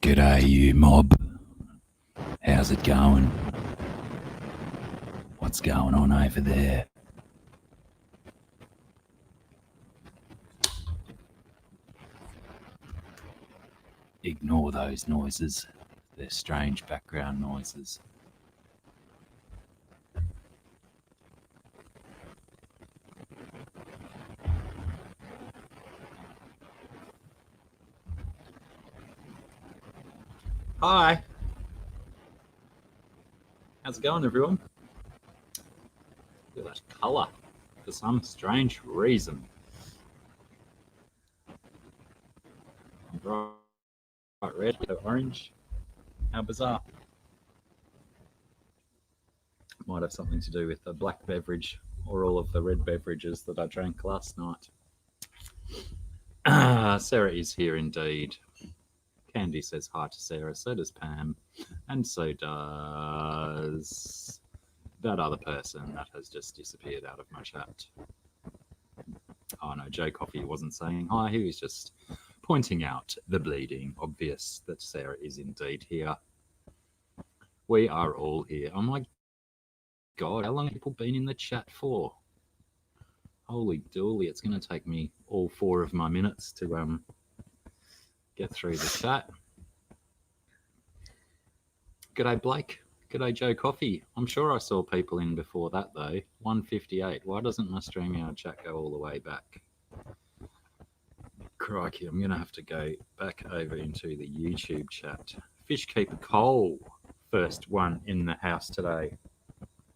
G'day, you mob. How's it going? What's going on over there? Ignore those noises. They're strange background noises. Hi. How's it going, everyone? Look at that colour for some strange reason. Bright red to orange. How bizarre. Might have something to do with the black beverage or all of the red beverages that I drank last night. Sarah is here indeed. Candy says hi to Sarah, so does Pam, and so does that other person that has just disappeared out of my chat. Oh no, Joe Coffee wasn't saying hi, he was just pointing out the bleeding obvious that Sarah is indeed here. We are all here. Oh my God, how long have people been in the chat for? Holy dooly, it's going to take me all 4 of my minutes to get through the chat. G'day Blake. G'day Joe Coffee. I'm sure I saw people in before that though. 158. Why doesn't my StreamYard chat go all the way back? Crikey, I'm going to have to go back over into the YouTube chat. Fishkeeper Cole, first one in the house today.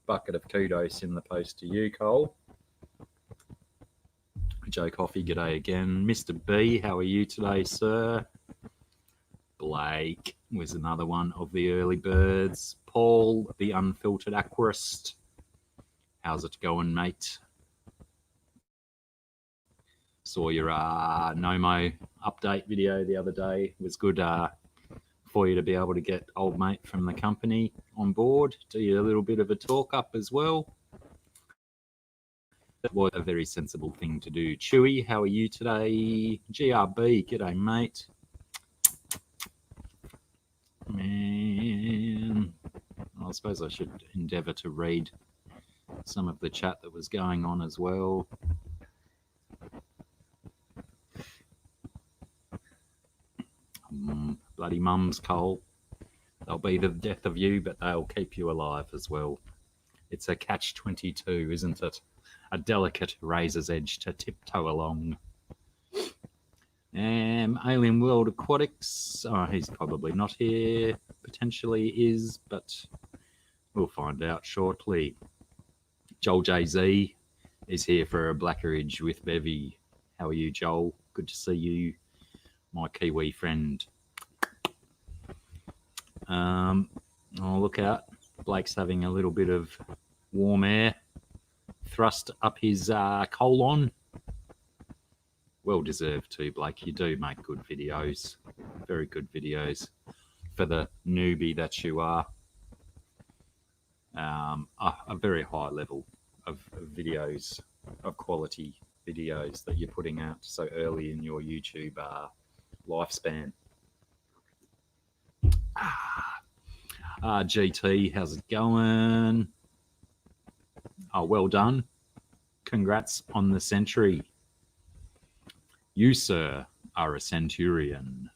Bucket of kudos in the post to you, Cole. Joe Coffee, g'day again. Mr. B, how are you today, sir? Blake was another one of the early birds. Paul, the unfiltered aquarist. How's it going, mate? Saw your Nomo update video the other day. It was good for you to be able to get old mate from the company on board. Do you a little bit of a talk up as well. That was a very sensible thing to do. Chewy, how are you today? GRB, g'day, mate. Man, I suppose I should endeavour to read some of the chat that was going on as well. Bloody mums, Cole. They'll be the death of you, but they'll keep you alive as well. It's a catch-22, isn't it? A delicate razor's edge to tiptoe along. Alien World Aquatics. Oh, he's probably not here. Potentially is, but we'll find out shortly. Joel JZ is here for a Blackeridge with Bevy. How are you, Joel? Good to see you, my Kiwi friend. Oh, look out. Blake's having a little bit of warm air thrust up his colon. Well deserved too, Blake. You do make good videos. Very good videos for the newbie that you are. A very high level of videos, of quality videos that you're putting out so early in your YouTube lifespan. GT, how's it going? Oh, well done. Congrats on the century. You, sir, are a centurion.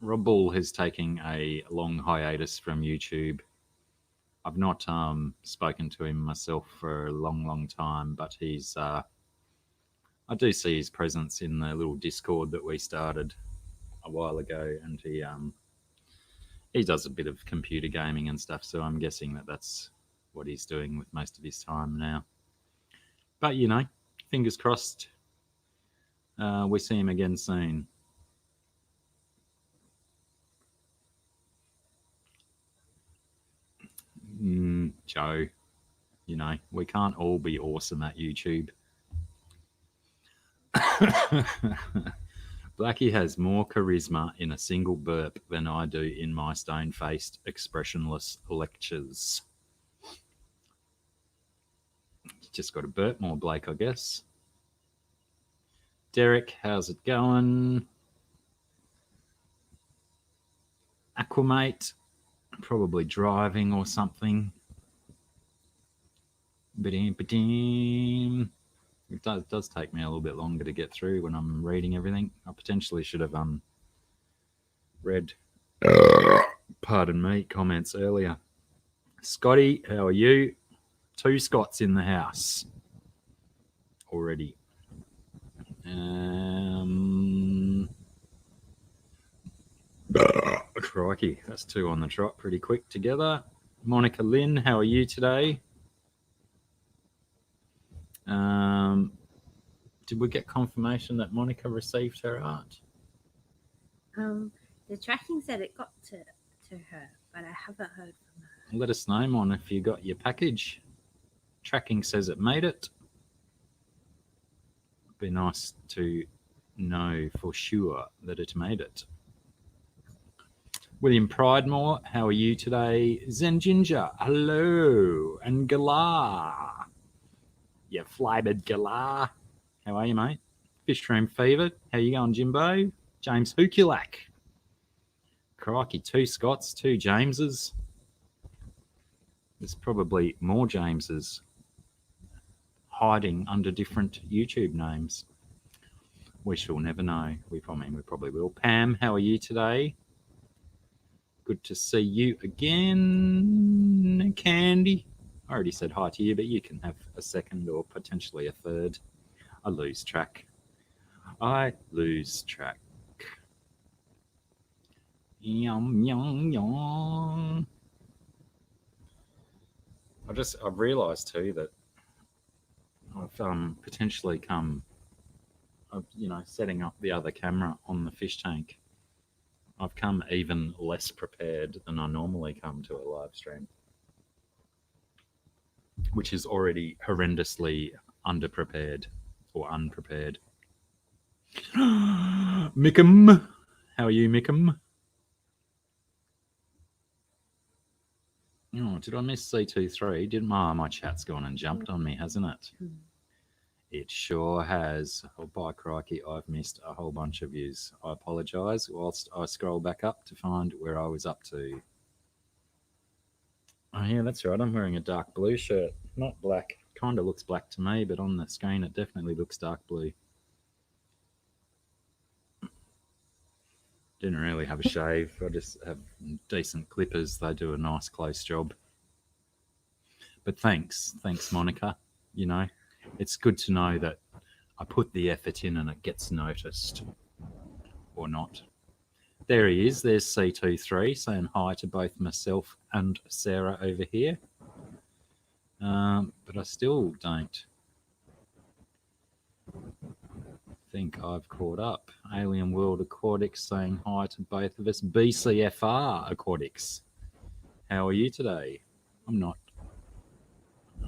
Rob Bull is taking a long hiatus from YouTube. I've not spoken to him myself for a long time, but he's I do see his presence in the little Discord that we started a while ago, and he does a bit of computer gaming and stuff, so I'm guessing that that's what he's doing with most of his time now. But, you know, fingers crossed we see him again soon. Joe, you know, we can't all be awesome at YouTube. Blacky has more charisma in a single burp than I do in my stone-faced, expressionless lectures. Just got to burp more, Blake, I guess. Derek, how's it going? Aquamate, probably driving or something. It does take me a little bit longer to get through when I'm reading everything. I potentially should have read, pardon me, comments earlier. Scotty, how are you? 2 Scots in the house already. Crikey, that's 2 on the trot pretty quick together. Monica Lynn, how are you today? Did we get confirmation that Monica received her art? The tracking said it got to her, but I haven't heard from her. Let us know, Mon, if you got your package. Tracking says it made it. Be nice to know for sure that it made it. William Pridemore, how are you today? Zen Ginger, hello. And Galar. You flavored Galar. How are you, mate? Fish Room Fever, how you going, Jimbo? James Hukulak. Crikey, 2 Scots, 2 Jameses. There's probably more Jameses hiding under different YouTube names. We shall never know. We probably will. Pam, how are you today? Good to see you again. Candy, I already said hi to you, but you can have a second or potentially a third. I lose track. Yum, yum, yum. I've realised too that I've potentially come, setting up the other camera on the fish tank. I've come even less prepared than I normally come to a live stream, which is already horrendously underprepared or unprepared. Mickham, how are you, Mickham? Oh, did I miss C23? Did my chat's gone and jumped on me, hasn't it? It sure has. Oh, by crikey, I've missed a whole bunch of views. I apologise whilst I scroll back up to find where I was up to. Oh, yeah, that's right. I'm wearing a dark blue shirt, not black. Kind of looks black to me, but on the screen it definitely looks dark blue. Didn't really have a shave. I just have decent clippers. They do a nice close job. But thanks, Monica. It's good to know that I put the effort in and it gets noticed. Or not. There he is. There's C23 saying hi to both myself and Sarah over here. But I still don't think I've caught up. Alien World Aquatics saying hi to both of us. BCFR Aquatics. How are you today? I'm not.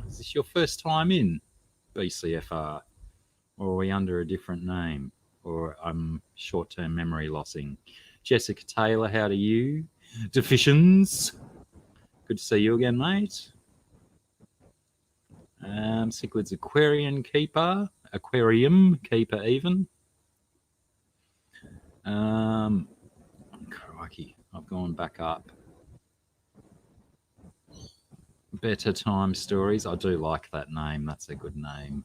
Is this your first time in BCFR? Or are we under a different name? Or I'm short-term memory lossing. Jessica Taylor, how do you? Deficients. Good to see you again, mate. Cichlids Aquarium Keeper even. Crikey, I've gone back up. Better Time Stories. I do like that name. That's a good name.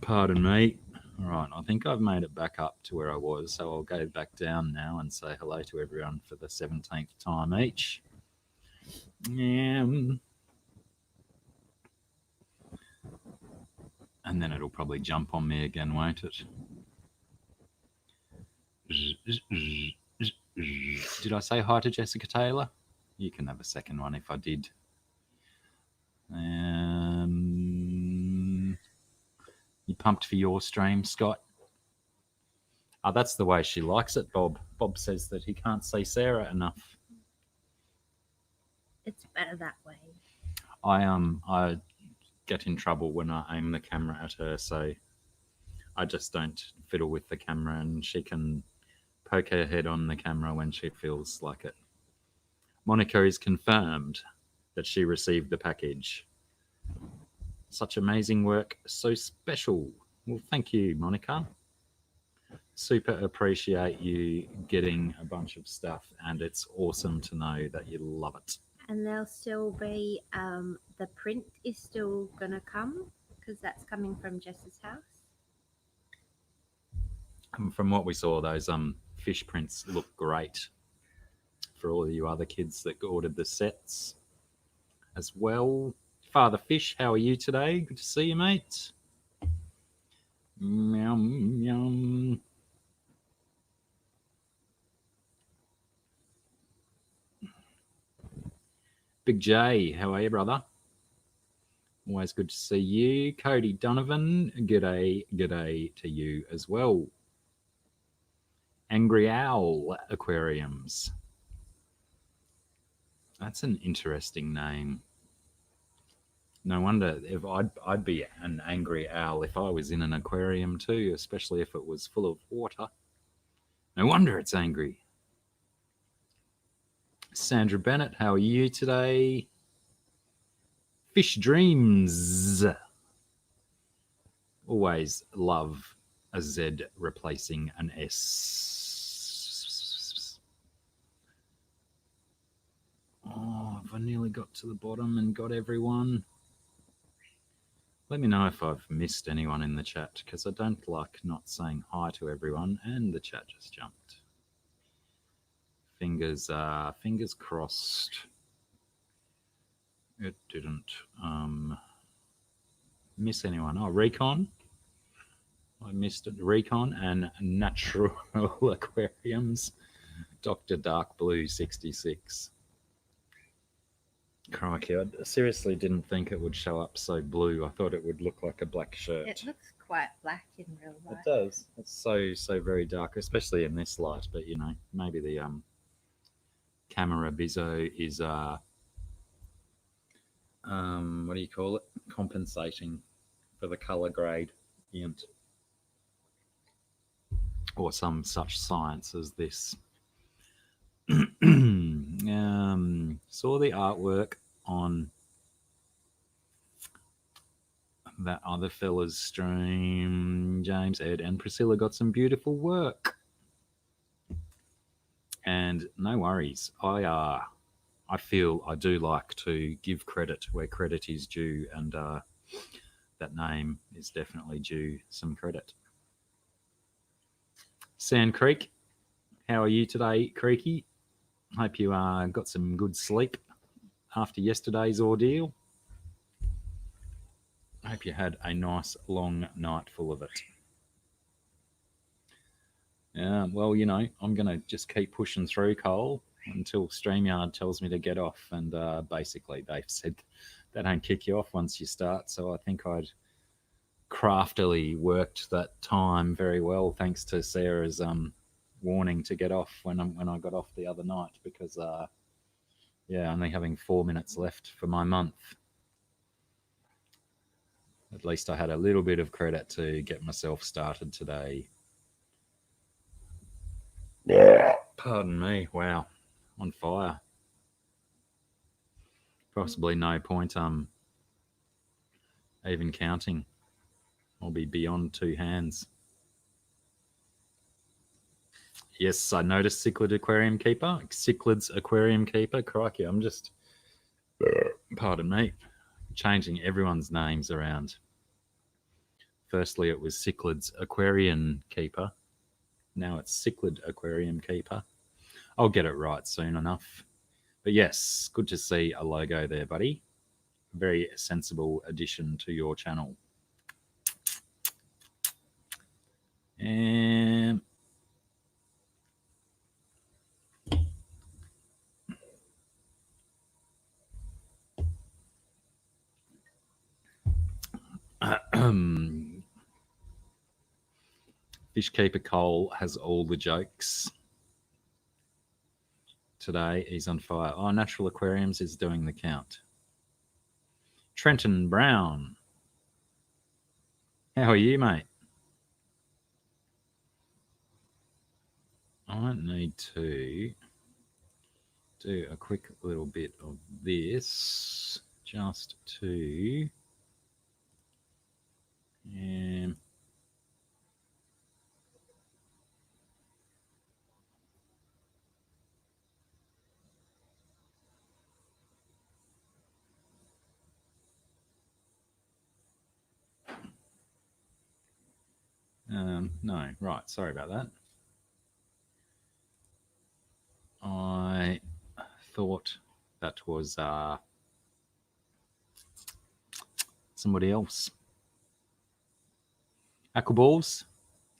Pardon me. All right, I think I've made it back up to where I was, so I'll go back down now and say hello to everyone for the 17th time each. And then it'll probably jump on me again, won't it? Did I say hi to Jessica Taylor? You can have a second one if I did. You pumped for your stream, Scott? Oh, that's the way she likes it, Bob. Bob says that he can't see Sarah enough. It's better that way. I get in trouble when I aim the camera at her, so I just don't fiddle with the camera, and she can poke her head on the camera when she feels like it. Monica is confirmed that she received the package. Such amazing work, so special. Well, thank you, Monica. Super appreciate you getting a bunch of stuff, and it's awesome to know that you love it. And there'll still be the print is still gonna come because that's coming from Jess's house. From what we saw, those fish prints look great for all of you other kids that ordered the sets as well. Father Fish, how are you today? Good to see you, mate. Meow, meow. Big J, how are you, brother? Always good to see you. Cody Donovan, g'day to you as well. Angry Owl Aquariums. That's an interesting name. No wonder if I'd be an angry owl if I was in an aquarium too, especially if it was full of water. No wonder it's angry. Sandra Bennett, how are you today? Fish Dreams. Always love a Z replacing an S. Oh, have I nearly got to the bottom and got everyone? Let me know if I've missed anyone in the chat, because I don't like not saying hi to everyone, and the chat just jumped. Fingers crossed. It didn't miss anyone. Oh, Recon. I missed it. Recon and Natural Aquariums. Dr. Dark Blue 66. Crikey, I seriously didn't think it would show up so blue. I thought it would look like a black shirt. It looks quite black in real life. It does. It's so very dark, especially in this light. But you know, maybe the camera bizzo is what do you call it? Compensating for the color gradient, or some such science as this. Saw the artwork on that other fella's stream. James, Ed, and Priscilla got some beautiful work, and no worries. I feel I do like to give credit where credit is due, and that name is definitely due some credit. Sand Creek, how are you today, Creaky? Hope you got some good sleep after yesterday's ordeal. I hope you had a nice long night full of it. Yeah, well, you know, I'm going to just keep pushing through, Cole, until StreamYard tells me to get off. And basically, they've said they don't kick you off once you start. So I think I'd craftily worked that time very well, thanks to Sarah's warning to get off when I got off the other night, because only having 4 minutes left for my month. At least I had a little bit of credit to get myself started today. Pardon me. Wow, on fire. Possibly no point even counting. I'll be beyond two hands. Yes, I noticed Cichlid Aquarium Keeper. Cichlid's Aquarium Keeper. Crikey, I'm just, pardon me, changing everyone's names around. Firstly, it was Cichlid's Aquarium Keeper. Now it's Cichlid Aquarium Keeper. I'll get it right soon enough. But yes, good to see a logo there, buddy. Very sensible addition to your channel. And Fishkeeper Cole has all the jokes. Today he's on fire. Oh, Natural Aquariums is doing the count. Trenton Brown. How are you, mate? I need to do a quick little bit of this just to no, right, sorry about that. I thought that was somebody else. Aquaballs,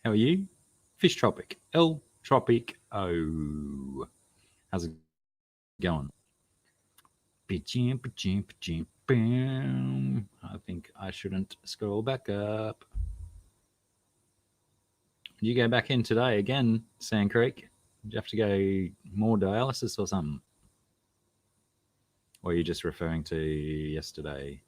how are you? Fish Tropic, El Tropic O. How's it going? I think I shouldn't scroll back up. You go back in today again, Sand Creek? Do you have to go more dialysis or something? Or are you just referring to yesterday?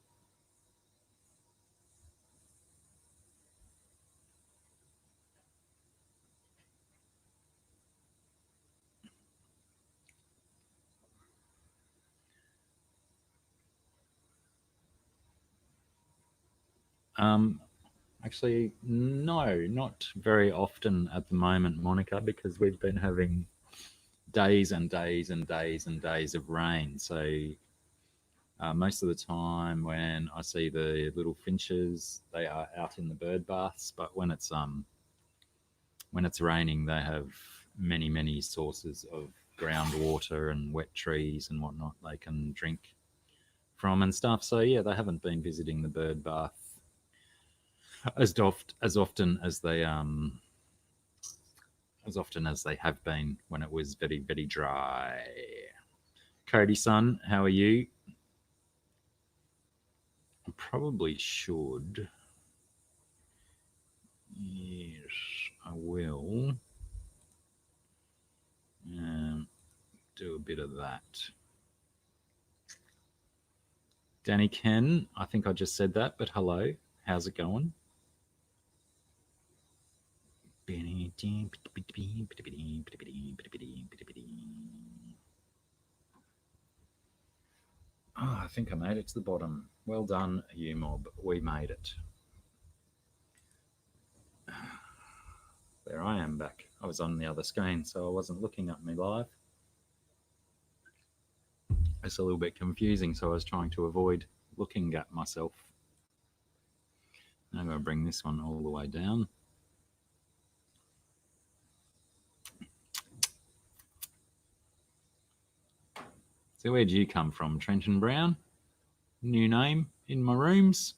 Actually, no, not very often at the moment, Monica, because we've been having days and days and days and days of rain. So most of the time when I see the little finches, they are out in the bird baths. But when it's raining, they have many sources of groundwater and wet trees and whatnot they can drink from and stuff. So yeah, they haven't been visiting the bird bath as often as they have been when it was very dry. Cody son, how are you? I probably should. Yes, I will. Do a bit of that. Danny Ken, I think I just said that, but hello. How's it going? Oh, I think I made it to the bottom. Well done, you mob. We made it. There I am back. I was on the other screen, so I wasn't looking at me live. It's a little bit confusing, so I was trying to avoid looking at myself. I'm going to bring this one all the way down. So where'd you come from, Trenton Brown? New name in my rooms?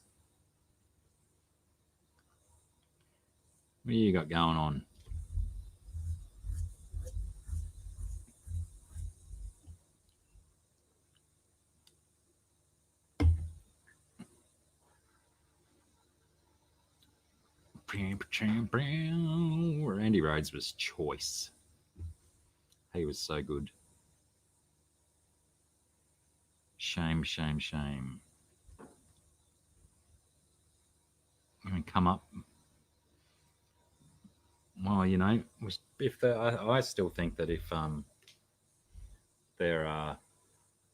What you got going on? Randy Rhodes was choice. He was so good. Shame. I mean, come up. Well, you know, if I still think that if they're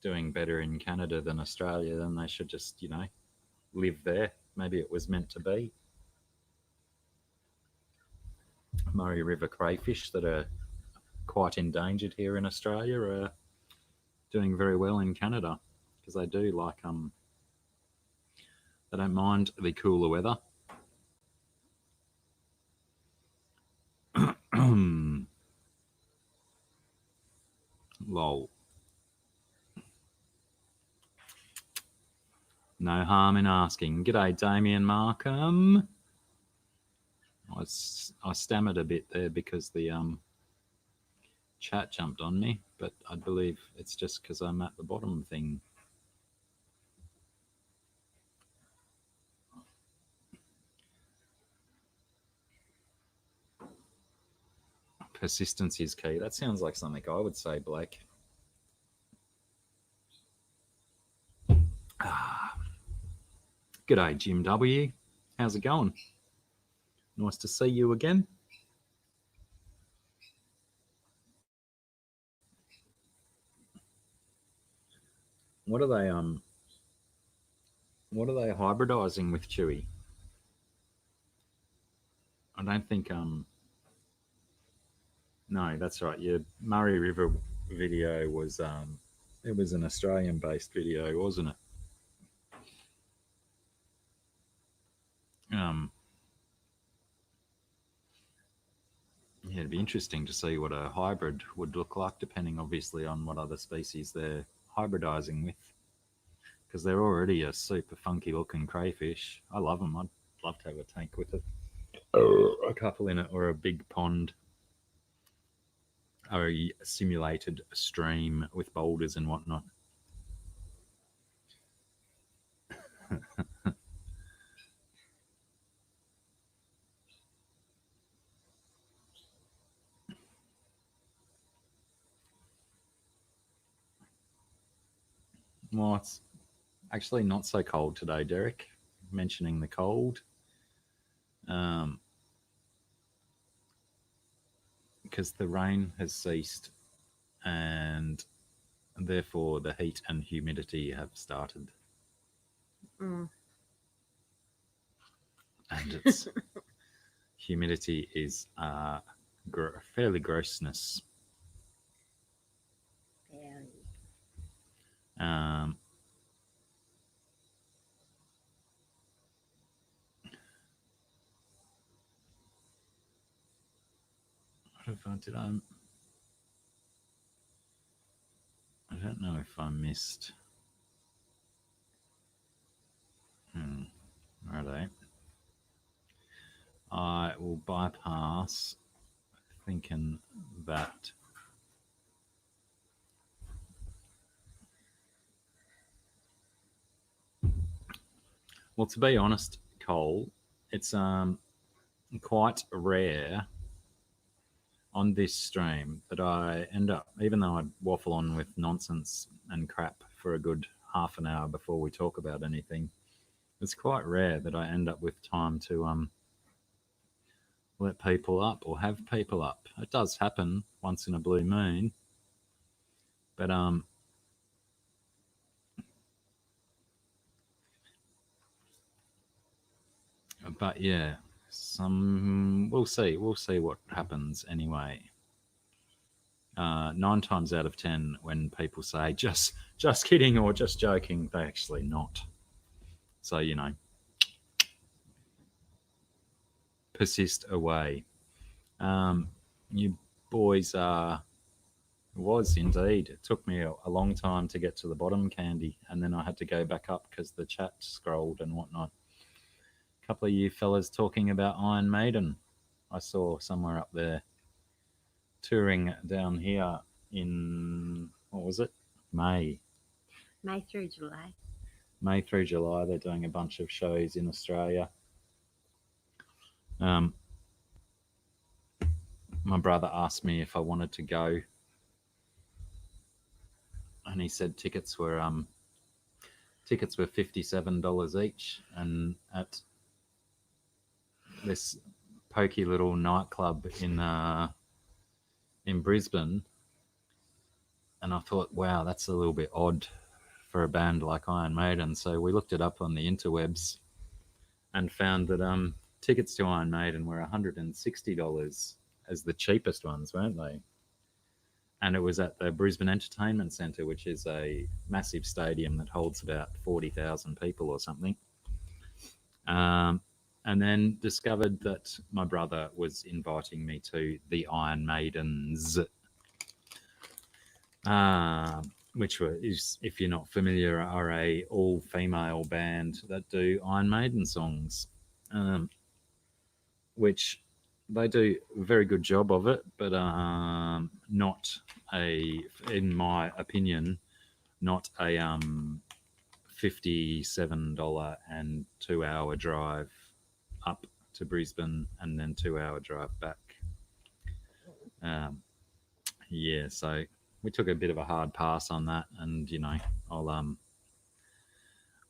doing better in Canada than Australia, then they should just, you know, live there. Maybe it was meant to be. Murray River crayfish that are quite endangered here in Australia are doing very well in Canada because they do like they don't mind the cooler weather. Lol. No harm in asking. G'day, Damien Markham. I stammered a bit there because the chat jumped on me, but I believe it's just because I'm at the bottom thing. Persistence is key. That sounds like something I would say, Blake. G'day, Jim W. How's it going? Nice to see you again. What are they hybridizing with Chewy? I don't think no, that's right. Your Murray River video was it was an Australian based video, wasn't it? Yeah, it'd be interesting to see what a hybrid would look like, depending obviously on what other species they're hybridizing with, because they're already a super funky looking crayfish. I love them. I'd love to have a tank with it, a couple in it, or a big pond, or a simulated stream with boulders and whatnot. Well, it's actually not so cold today, Derek. Mentioning the cold. Because the rain has ceased and therefore the heat and humidity have started. Mm. And its humidity is fairly grossness. Very. What if I did? I don't know if I missed. Righto. I will bypass thinking that. Well, to be honest, Cole, it's quite rare on this stream that I end up, even though I waffle on with nonsense and crap for a good half an hour before we talk about anything, it's quite rare that I end up with time to let people up or have people up. It does happen once in a blue moon, but yeah, we'll see what happens anyway. 9 times out of 10, when people say just kidding or just joking, they actually not. So persist away. You boys was indeed. It took me a long time to get to the bottom, Candy, and then I had to go back up because the chat scrolled and whatnot. A couple of you fellas talking about Iron Maiden. I saw somewhere up there touring down here in, what was it? May through July. May through July. They're doing a bunch of shows in Australia. My brother asked me if I wanted to go, and he said tickets were $57 each, and at this pokey little nightclub in Brisbane. And I thought, wow, that's a little bit odd for a band like Iron Maiden. So we looked it up on the interwebs and found that tickets to Iron Maiden were $160 as the cheapest ones, weren't they? And it was at the Brisbane Entertainment Centre, which is a massive stadium that holds about 40,000 people or something. And then discovered that my brother was inviting me to the Iron Maidens, which is, if you're not familiar, are a all-female band that do Iron Maiden songs, which they do a very good job of it, but not in my opinion, not a $57 and 2-hour drive up to Brisbane and then 2-hour drive back. Yeah, so we took a bit of a hard pass on that, and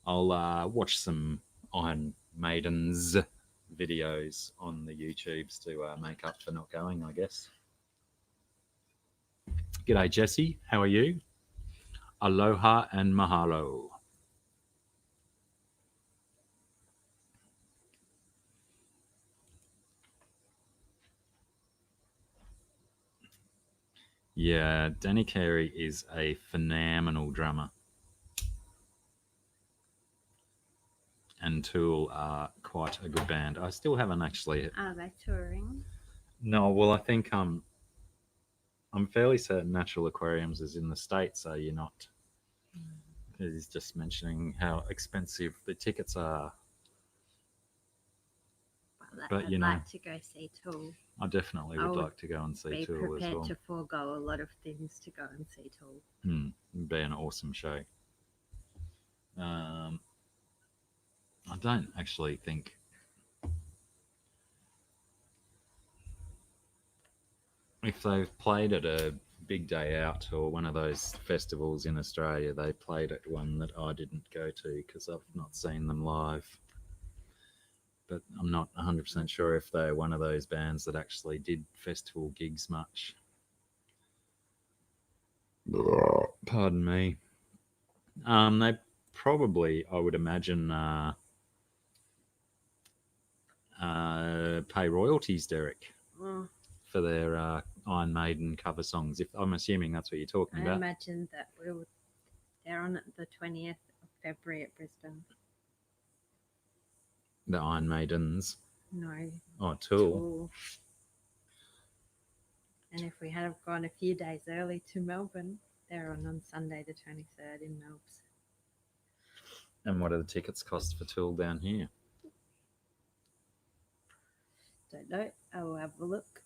I'll watch some Iron Maidens videos on the YouTubes to make up for not going, I guess. G'day, Jesse. How are you? Aloha and mahalo. Yeah, Danny Carey is a phenomenal drummer. And Tool are quite a good band. I still haven't actually. Are they touring? No, well, I think I'm fairly certain Natural Aquariums is in the States, so you're not. He's just mentioning how expensive the tickets are. But, I'd you know, like to go see Tool. I definitely I would would like to go and see Be Tool as prepared well. to forego a lot of things to go and see Tool. It'd be an awesome show. I don't actually think if they've played at a big day out or one of those festivals in Australia, they played at one that I didn't go to because I've not seen them live. But I'm not 100% sure if they're one of those bands that actually did festival gigs much. Pardon me. They probably, I would imagine, pay royalties, Derek, for their Iron Maiden cover songs. If I'm assuming that's what you're talking I about. imagine that they're on the 20th of February at Brisbane. The Iron Maidens. No. Oh, Tool. Tool. And if we had gone a few days early to Melbourne, they're on Sunday the 23rd in Melbourne. And what do the tickets cost for Tool down here? Don't know. I will have a look.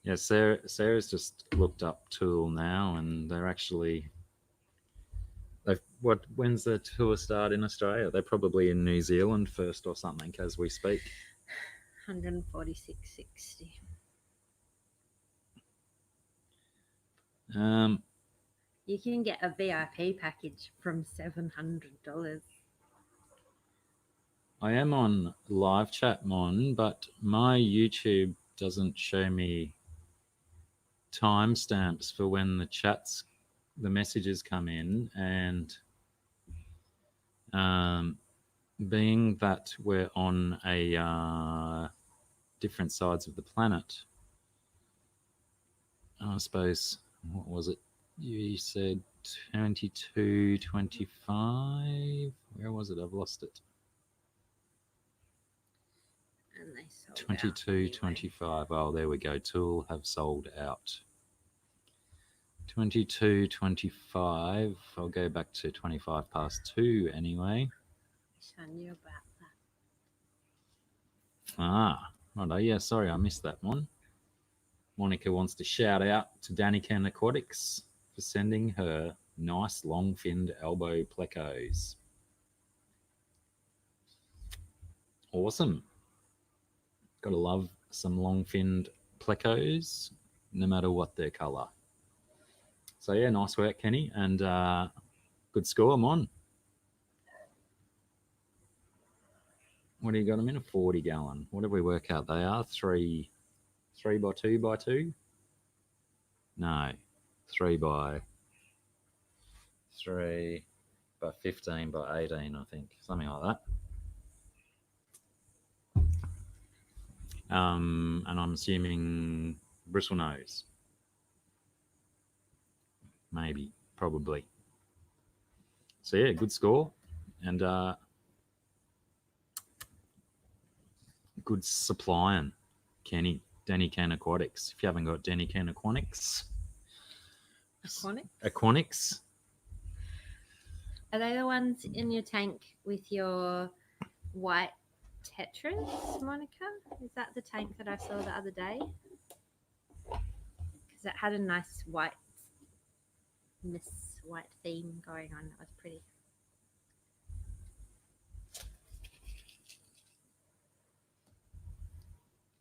Yeah, Sarah's just looked up Tool now, and they're actually. When's the tour start in Australia? They're probably in New Zealand first or something as we speak. 146.60. You can get a VIP package from $700. I am on live chat, Mon, but my YouTube doesn't show me timestamps for when the messages come in, and being that we're on a different sides of the planet, I suppose, what was it? You said 22:25. Where was it? I've lost it. And they sold 22:25. Oh, there we go. Tool have sold out. 22:25. I'll go back to 2 anyway. I knew about that. Righto. Yeah, sorry, I missed that one. Monica wants to shout out to Danny Can Aquatics for sending her nice long-finned elbow plecos. Awesome. Gotta love some long-finned plecos, no matter what their colour. So yeah, nice work, Kenny, and good score, Mon. What do you got them in? A 40 gallon. What did we work out? They are 3 by 2 by 2? No, 3 by 3 by 15 by 18, I think, something like that. And I'm assuming bristle nose. Maybe, probably. So yeah, good score, and good supplying, Kenny. Danny Can Aquatics. If you haven't got Danny Can Aquatics. Aquatics. Are they the ones in your tank with your white Tetras, Monica? Is that the tank that I saw the other day? Because it had a nice white theme going on. That was pretty.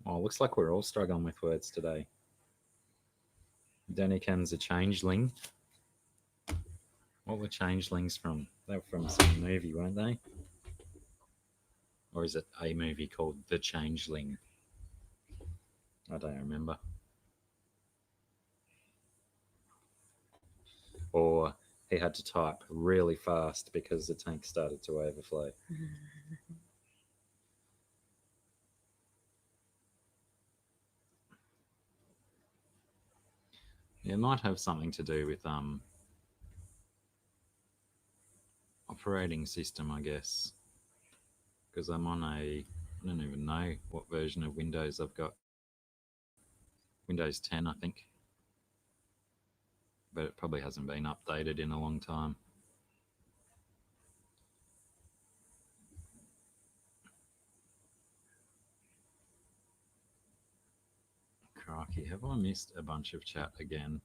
Oh, looks like we're all struggling with words today. Danny Can's a changeling. What were changelings from? They were from some movie, weren't they? Or is it a movie called The Changeling? I don't remember. Or he had to type really fast because the tank started to overflow. It might have something to do with operating system, I guess, because I'm on I don't even know what version of Windows I've got. Windows 10, I think, but it probably hasn't been updated in a long time. Crikey, have I missed a bunch of chat again?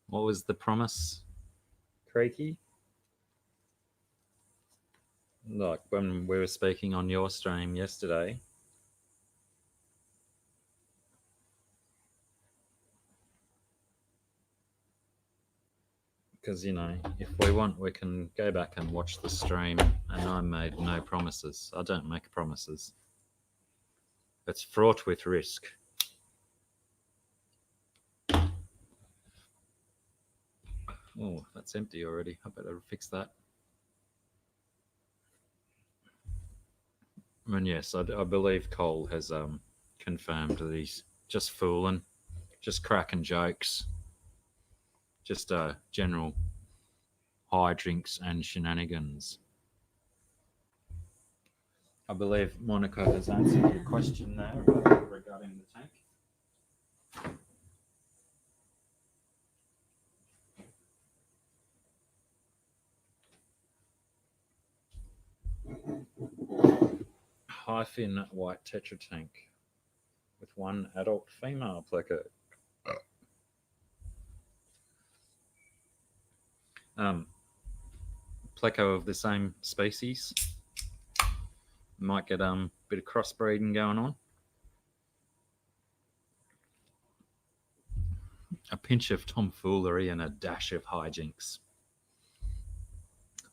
What was the promise, Creaky? Like when we were speaking on your stream yesterday. Because, you know, if we want, we can go back and watch the stream. And I made no promises. I don't make promises. It's fraught with risk. Oh, that's empty already. I better fix that. And yes, I believe Cole has confirmed that he's just fooling, just cracking jokes, just general high drinks and shenanigans. I believe Monica has answered your question there regarding the tank. High-fin white Tetra tank with one adult female pleco. Pleco of the same species. Might get a bit of crossbreeding going on. A pinch of tomfoolery and a dash of hijinks.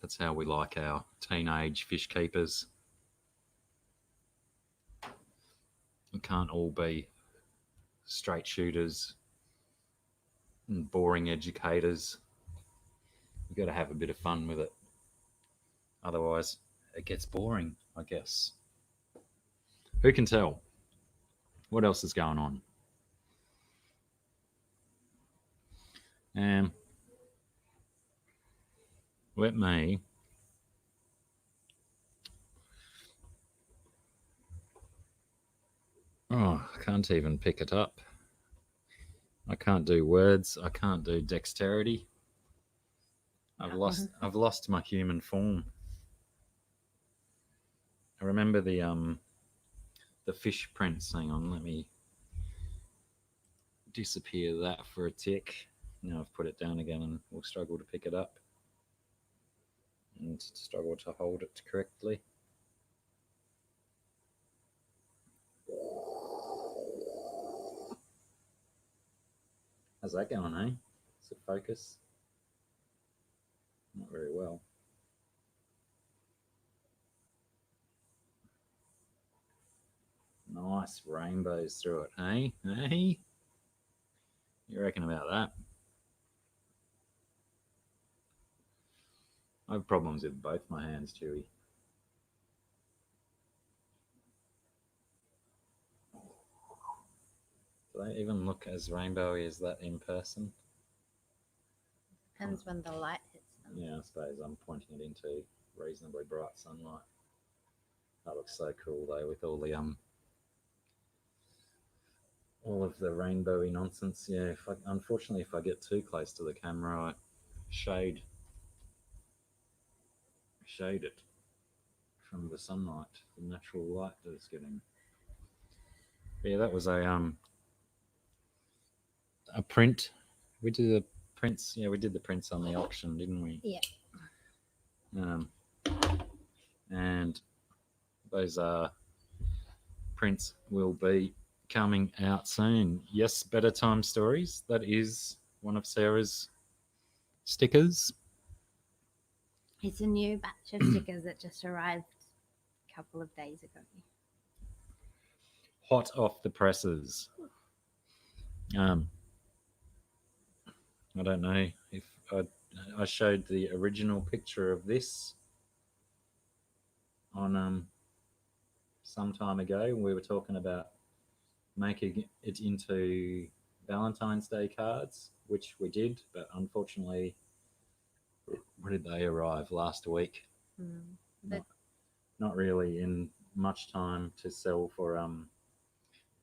That's how we like our teenage fish keepers. We can't all be straight shooters and boring educators. We've got to have a bit of fun with it. Otherwise, it gets boring, I guess. Who can tell? What else is going on? Let me I can't even pick it up. I can't do words. I can't do dexterity. I've lost my human form. I remember the fish prints. Hang on, let me disappear that for a tick. Now I've put it down again and we'll struggle to pick it up and struggle to hold it correctly. How's that going, eh? Is it focus? Not very well. Nice rainbows through it, hey? Hey? You reckon about that? I have problems with both my hands, Chewy. Do they even look as rainbowy as that in person? Depends when the light hits them. Yeah, I suppose I'm pointing it into reasonably bright sunlight. That looks so cool though, with all of the rainbowy nonsense. Yeah, unfortunately, if I get too close to the camera, I shade it from the sunlight, the natural light that it's getting. But yeah, that was a print. We did the prints. Yeah, we did the prints on the auction, didn't we? Yeah. And those prints will be coming out soon. Yes, Better Time Stories. That is one of Sarah's stickers. It's a new batch of stickers that just arrived a couple of days ago. Hot off the presses. I don't know if I showed the original picture of this on some time ago. We were talking about making it into Valentine's Day cards, which we did, but unfortunately, when did they arrive? Last week. But Not really in much time to sell for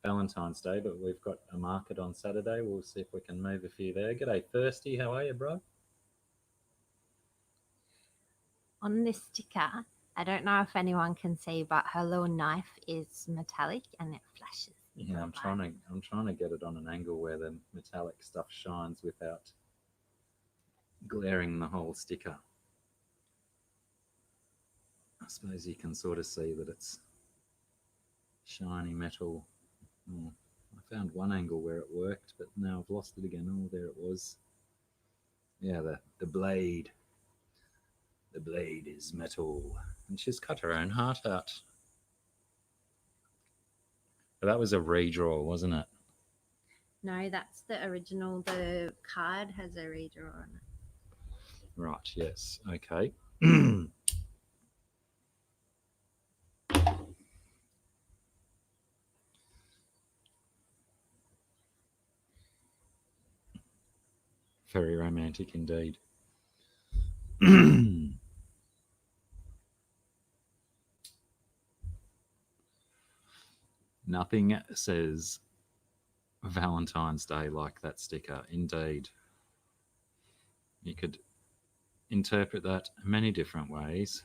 Valentine's Day, but we've got a market on Saturday. We'll see if we can move a few there. G'day, Thirsty. How are you, bro? on this sticker, I don't know if anyone can see, but her little knife is metallic and it flashes. Yeah, I'm trying to get it on an angle where the metallic stuff shines without glaring the whole sticker. I suppose you can sort of see that it's shiny metal. Oh, I found one angle where it worked, but now I've lost it again. Oh, there it was. Yeah, the blade. The blade is metal. And she's cut her own heart out. But that was a redraw, wasn't it? No, that's the original. The card has a reader on it. Right, yes. Okay. Very romantic indeed. Nothing says Valentine's Day like that sticker. Indeed. You could interpret that many different ways.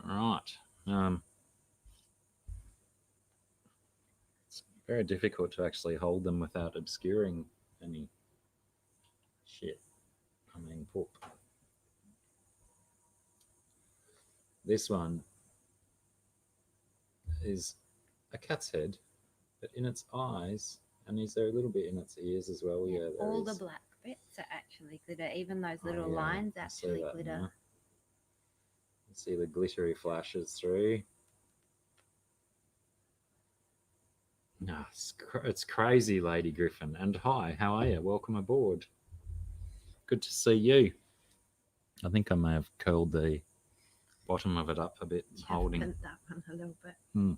Right. It's very difficult to actually hold them without obscuring any shit. I mean, poop. This one is a cat's head, but in its eyes, and is there a little bit in its ears as well? Yeah, there all is. the black bits are actually glitter. Even those Oh, little yeah, lines I see actually that glitter. now. You see the glittery flashes through. No, it's crazy, Lady Griffin. And hi, how are you? Welcome aboard. Good to see you. I think I may have curled the bottom of it up a bit, You have holding. bent that one a little bit.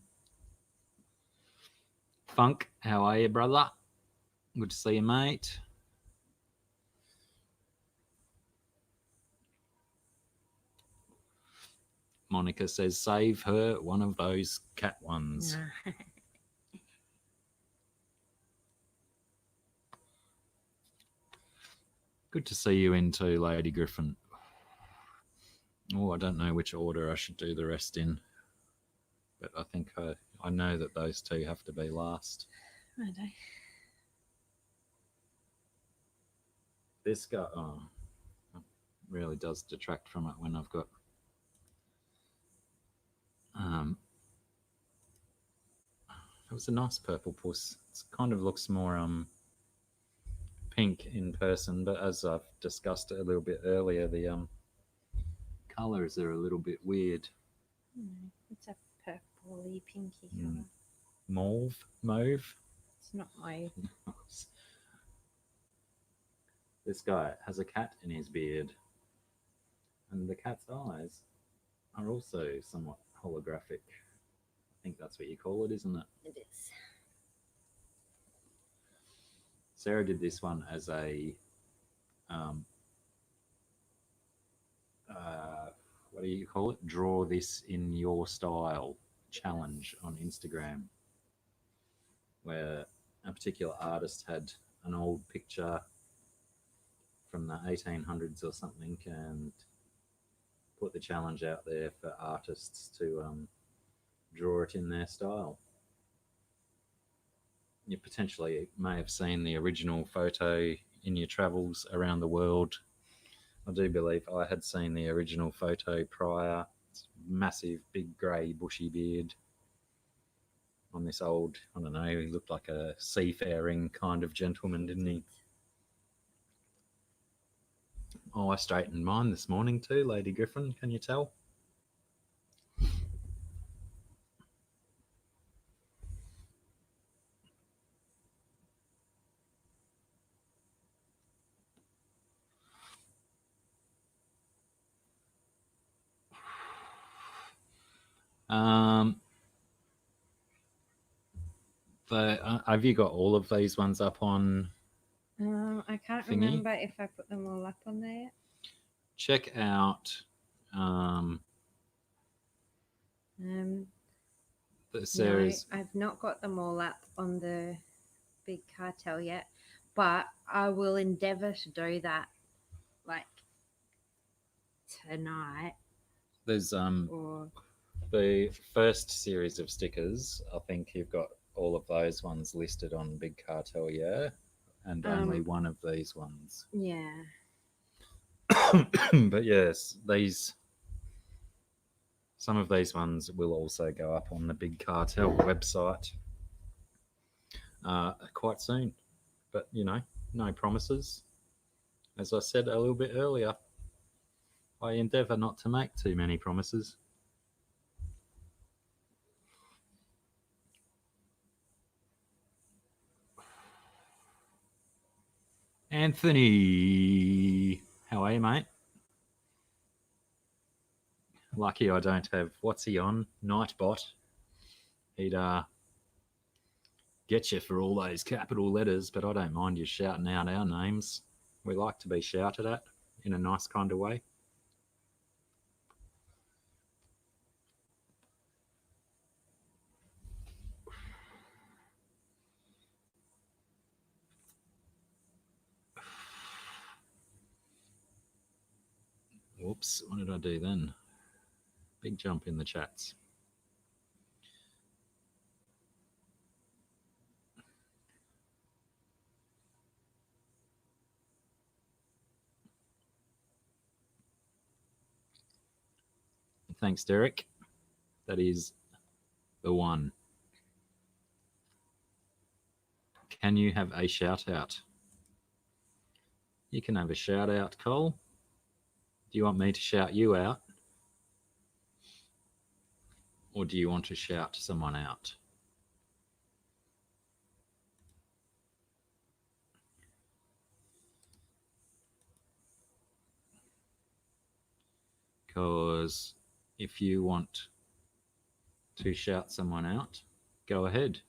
Funk, how are you, brother? Good to see you, mate. Monica says, save her one of those cat ones. Yeah. Good to see you in too, Lady Griffin. Oh, I don't know which order I should do the rest in. But I think I know that those two have to be last. I don't. This guy, really does detract from it when I've got it was a nice purple puss. It kind of looks more pink in person, but as I've discussed a little bit earlier, the colors are a little bit weird. It's a purpley pinky Mm. color. Mauve. It's not mauve. This guy has a cat in his beard, and the cat's eyes are also somewhat holographic. I think that's what you call it, isn't it? It is. Sarah did this one as a what do you call it? Draw this in your style challenge on Instagram, where a particular artist had an old picture from the 1800s or something and put the challenge out there for artists to draw it in their style. you potentially may have seen the original photo in your travels around the world. I do believe I had seen the original photo prior. It's massive, big, grey, bushy beard on this old, I don't know, he looked like a seafaring kind of gentleman, didn't he? Oh, I straightened mine this morning too, Lady Griffin, can you tell? Have you got all of these ones up on? I can't Thingy? remember if I put them all up on there. Check out the series. No, I've not got them all up on the big cartel yet, but I will endeavour to do that like tonight. There's Or the first series of stickers. I think you've got all of those ones listed on Big Cartel, yeah, and only one of these ones. yeah. But yes, some of these ones will also go up on the Big Cartel website quite soon. But you know, no promises. As I said a little bit earlier, I endeavour not to make too many promises. Anthony, how are you, mate? Lucky I don't have, what's he on? Nightbot. He'd get you for all those capital letters, but I don't mind you shouting out our names. We like to be shouted at in a nice kind of way. Whoops, what did I do then? Big jump in the chats. Thanks, Derek. That is the one. Can you have a shout out? You can have a shout out, Cole. Do you want me to shout you out? Or do you want to shout someone out? Because if you want to shout someone out, go ahead.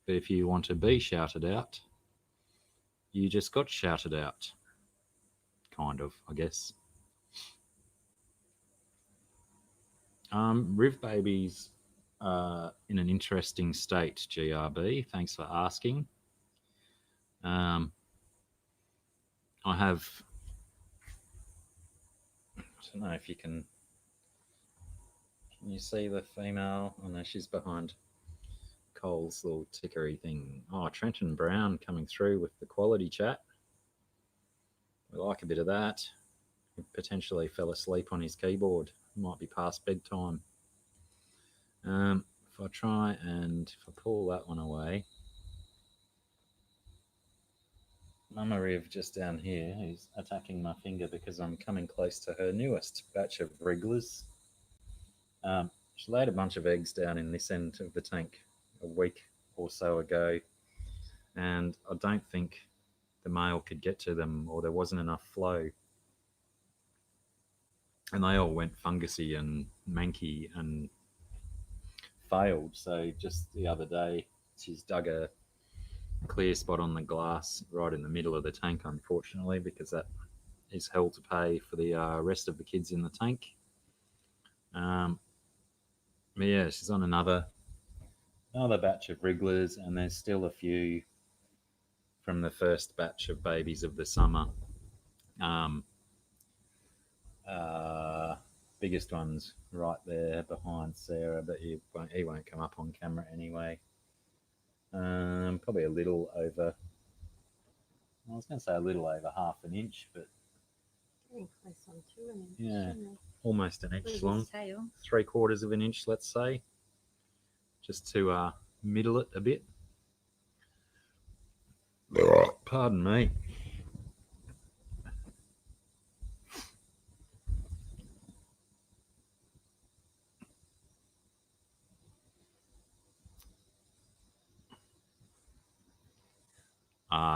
But if you want to be shouted out, you just got shouted out. Kind of, I guess. Riv Baby's in an interesting state, GRB. Thanks for asking. I have... I don't know if you can... Can you see the female? Oh no, she's behind Cole's little tickery thing. Oh, Trenton Brown coming through with the quality chat. We like a bit of that. He potentially fell asleep on his keyboard. Might be past bedtime. If I try and if I pull that one away, Mama Riv just down here who's attacking my finger because I'm coming close to her newest batch of wrigglers. She laid a bunch of eggs down in this end of the tank a week or so ago, and I don't think the male could get to them or there wasn't enough flow. And they all went fungusy and manky and failed. So just the other day, she's dug a clear spot on the glass right in the middle of the tank, unfortunately, because that is hell to pay for the rest of the kids in the tank. But yeah, she's on another batch of wrigglers, and there's still a few from the first batch of babies of the summer. Biggest one's right there behind Sarah, but he won't come up on camera anyway. Probably a little over. I was going to say a little over half an inch, but Getting close on to an inch. Yeah. isn't it? almost an Look inch at long. his tail. 3/4 of an inch, let's say, just to middle it a bit. Pardon me.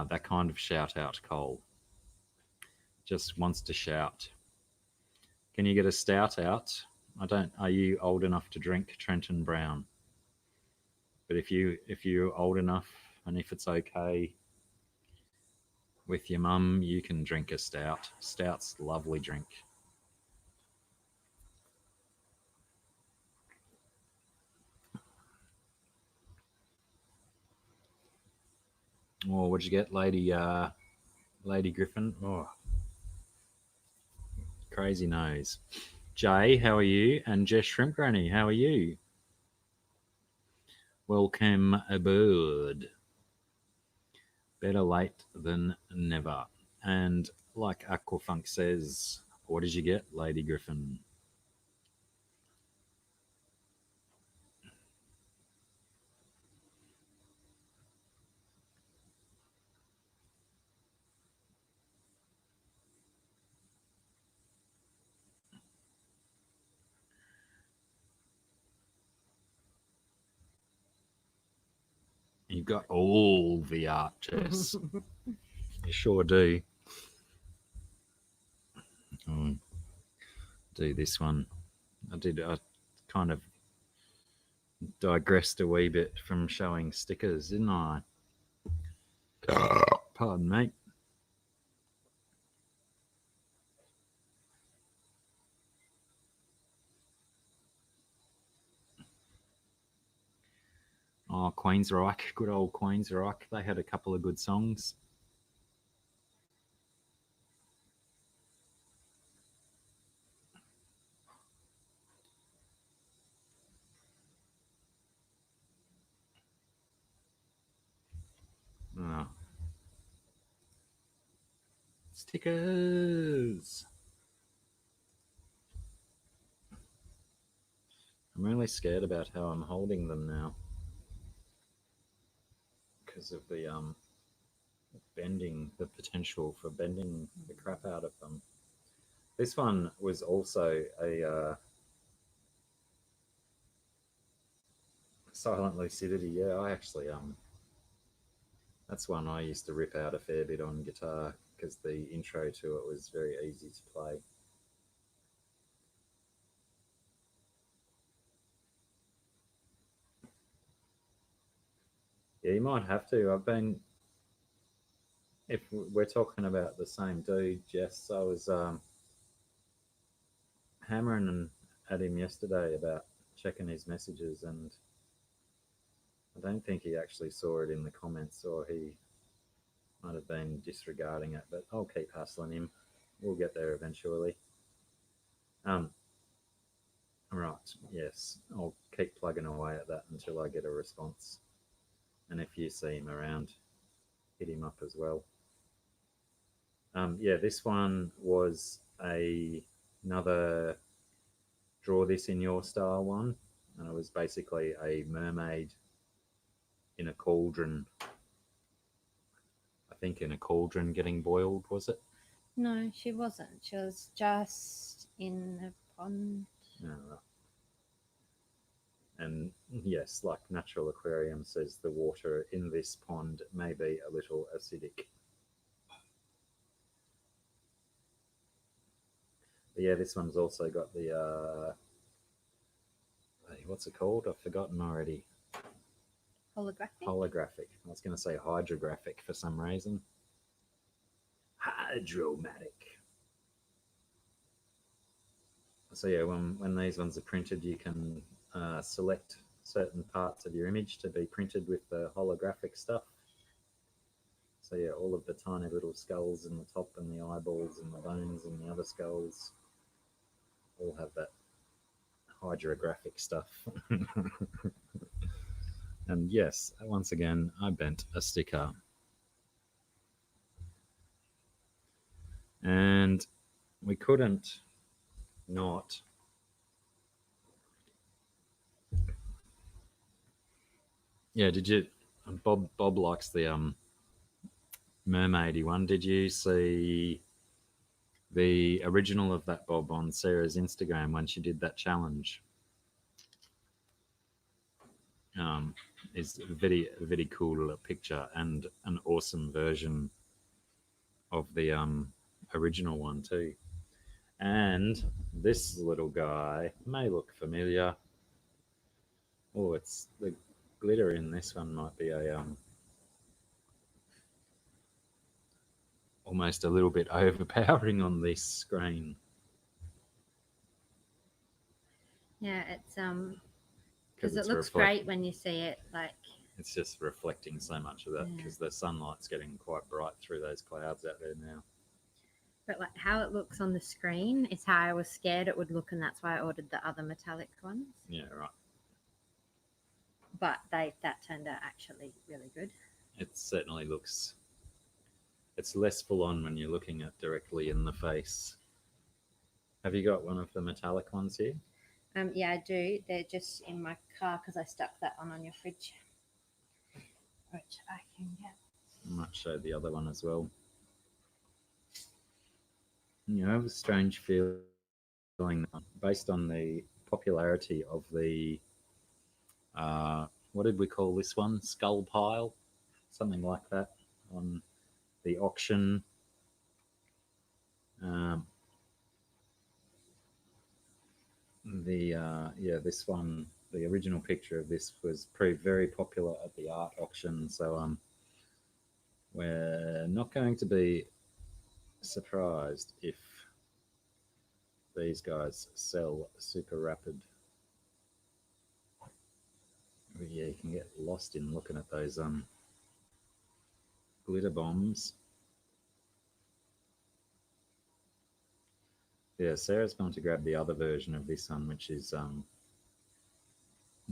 That kind of shout out, Cole. Just wants to shout. Can you get a stout out? I don't. Are you old enough to drink Trenton Brown? But if you're old enough and if it's okay with your mum, you can drink a stout. Stout's a lovely drink. Oh, what'd you get, Lady Griffin? Oh, crazy nose. Jay, how are you? And Jess Shrimp Granny, how are you? Welcome aboard. Better late than never. And like Aquafunk says, what did you get, Lady Griffin? You've got all the art, Jess. You sure do. Oh, do this one. I kind of digressed a wee bit from showing stickers, didn't I? Pardon me. Oh, Queensryche, good old Queensryche. They had a couple of good songs. Oh. Stickers. I'm really scared about how I'm holding them now because of the bending, the potential for bending the crap out of them. This one was also a Silent Lucidity. Yeah, I actually that's one I used to rip out a fair bit on guitar because the intro to it was very easy to play. Yeah, you might have to. If we're talking about the same dude, Jess, I was hammering at him yesterday about checking his messages, and I don't think he actually saw it in the comments, or he might have been disregarding it, but I'll keep hustling him. We'll get there eventually. Right, yes, I'll keep plugging away at that until I get a response. And if you see him around, hit him up as well. Yeah, this one was another draw this in your style one, and it was basically a mermaid in a cauldron. I think in a cauldron getting boiled, was it? No, she wasn't. She was just in a pond. No, right. And yes, like Natural Aquarium says, the water in this pond may be a little acidic. But yeah, this one's also got the what's it called? I've forgotten already. Holographic. Holographic. I was going to say hydrographic for some reason. Hydromatic. So yeah, when these ones are printed, you can select certain parts of your image to be printed with the holographic stuff. So yeah, all of the tiny little skulls in the top and the eyeballs and the bones and the other skulls all have that hydrographic stuff. And yes, once again, I bent a sticker. And we couldn't not. Yeah, did you? Bob likes the mermaidy one. Did you see the original of that Bob on Sarah's Instagram when she did that challenge? Is a very cool little picture and an awesome version of the original one too. And this little guy may look familiar. Oh, it's the glitter in this one might be a almost a little bit overpowering on this screen. Yeah, it's because it it's looks great when you see it. Like It's just reflecting so much of that Yeah. because the sunlight's getting quite bright through those clouds out there now. But like how it looks on the screen is how I was scared it would look, and that's why I ordered the other metallic ones. Yeah, right. But that turned out actually really good. It certainly looks. It's less full on when you're looking at directly in the face. Have you got one of the metallic ones here? Yeah, I do. They're just in my car because I stuck that on your fridge, which I can get. I might show the other one as well. You know, I have a strange feeling based on the popularity of the what did we call this one? Skull pile, something like that on the auction. This one, the original picture of this was proved very popular at the art auction. So we're not going to be surprised if these guys sell super rapid. Yeah, you can get lost in looking at those glitter bombs. Yeah, Sarah's going to grab the other version of this one, which is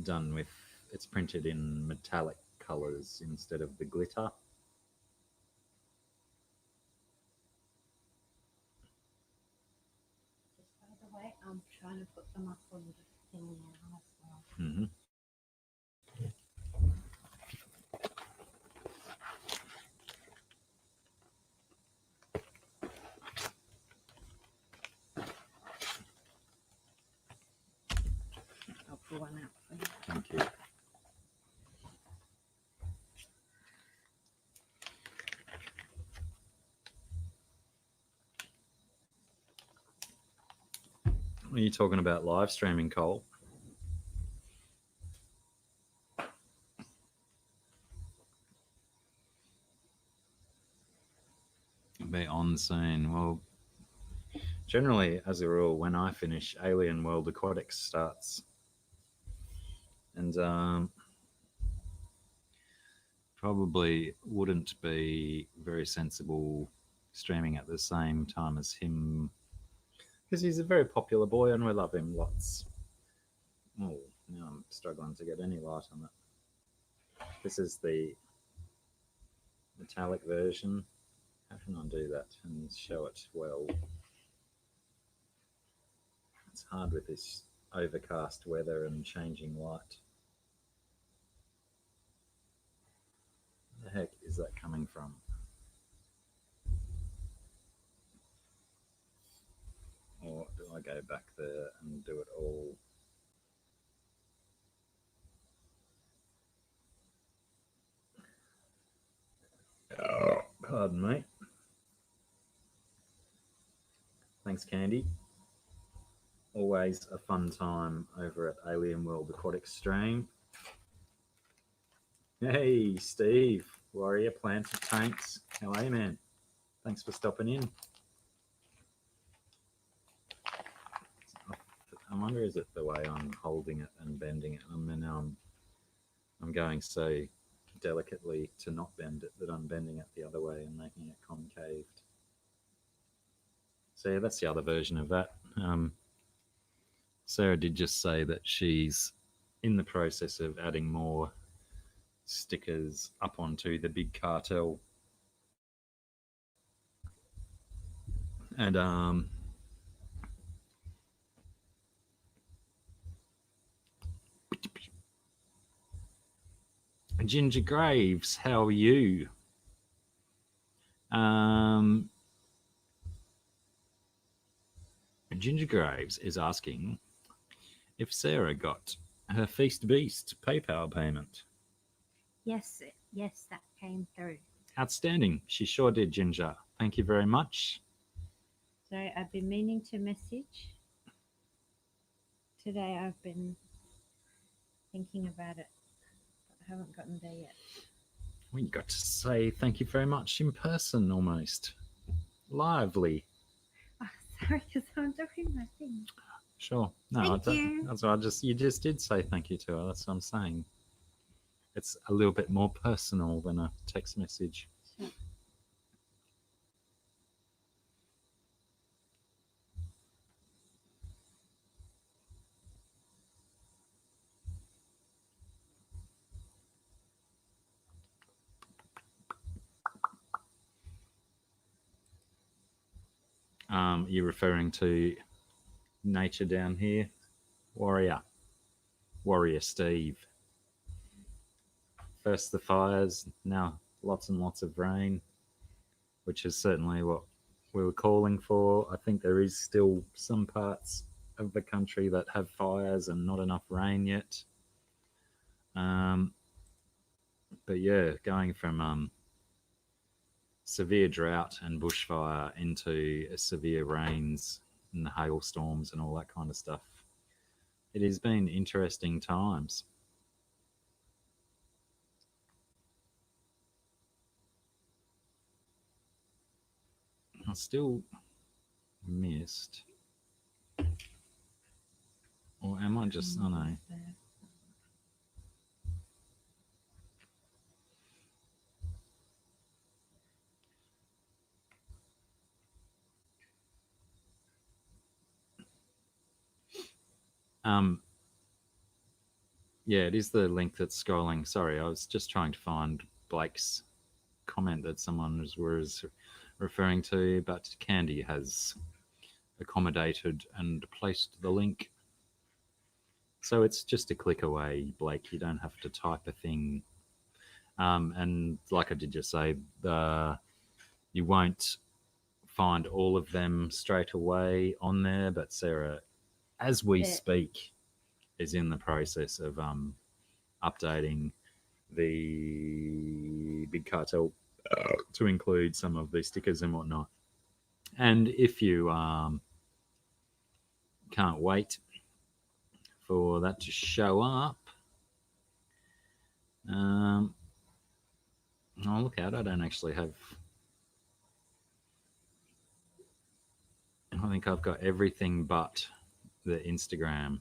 done with, it's printed in metallic colors instead of the glitter. Just by the way, I'm trying to put them up on the thing now as well. Mm-hmm. I'll pull one out for you. Thank you. Are you talking about live streaming, Cole? Be on soon. Well, generally, as a rule, when I finish, Alien World Aquatics starts. And probably wouldn't be very sensible streaming at the same time as him because he's a very popular boy and we love him lots. Oh, now I'm struggling to get any light on it. This is the metallic version. How can I do that and show it well? It's hard with this overcast weather and changing light. Where the heck is that coming from? Or do I go back there and do it all? Oh, pardon me. Thanks, Candy. Always a fun time over at Alien World Aquatic Stream. Hey, Steve, Warrior Planted Tanks. How are you, man? Thanks for stopping in. I wonder, is it the way I'm holding it and bending it? I mean, I'm going so delicately to not bend it that I'm bending it the other way and making it concaved. So yeah, that's the other version of that. Sarah did just say that she's in the process of adding more stickers up onto the big cartel. And Ginger Graves, how are you? Ginger Graves is asking if Sarah got her Feast Beast PayPal payment. Yes, that came through. Outstanding. She sure did, Ginger. Thank you very much. So I've been meaning to message. Today I've been thinking about it, but I haven't gotten there yet. We got to say thank you very much in person almost. Lively. Oh, sorry, because I'm doing my thing. Sure. No, Thank you. That's what you just did say thank you to her. That's what I'm saying. It's a little bit more personal than a text message. Sure. You're referring to nature down here? Warrior Steve. First the fires, now lots and lots of rain, which is certainly what we were calling for. I think there is still some parts of the country that have fires and not enough rain yet. But yeah, going from severe drought and bushfire into severe rains and the hailstorms and all that kind of stuff. It has been interesting times. I still missed. Or am I just, I know. Yeah, it is the link that's scrolling. Sorry, I was just trying to find Blake's comment that someone was referring to, but Candy has accommodated and placed the link. So it's just a click away, Blake. You don't have to type a thing. And like I did just say, you won't find all of them straight away on there, but Sarah, as we speak, is in the process of updating the big cartel to include some of the stickers and whatnot. And if you can't wait for that to show up, oh, look out, I don't actually have... I think I've got everything but the Instagram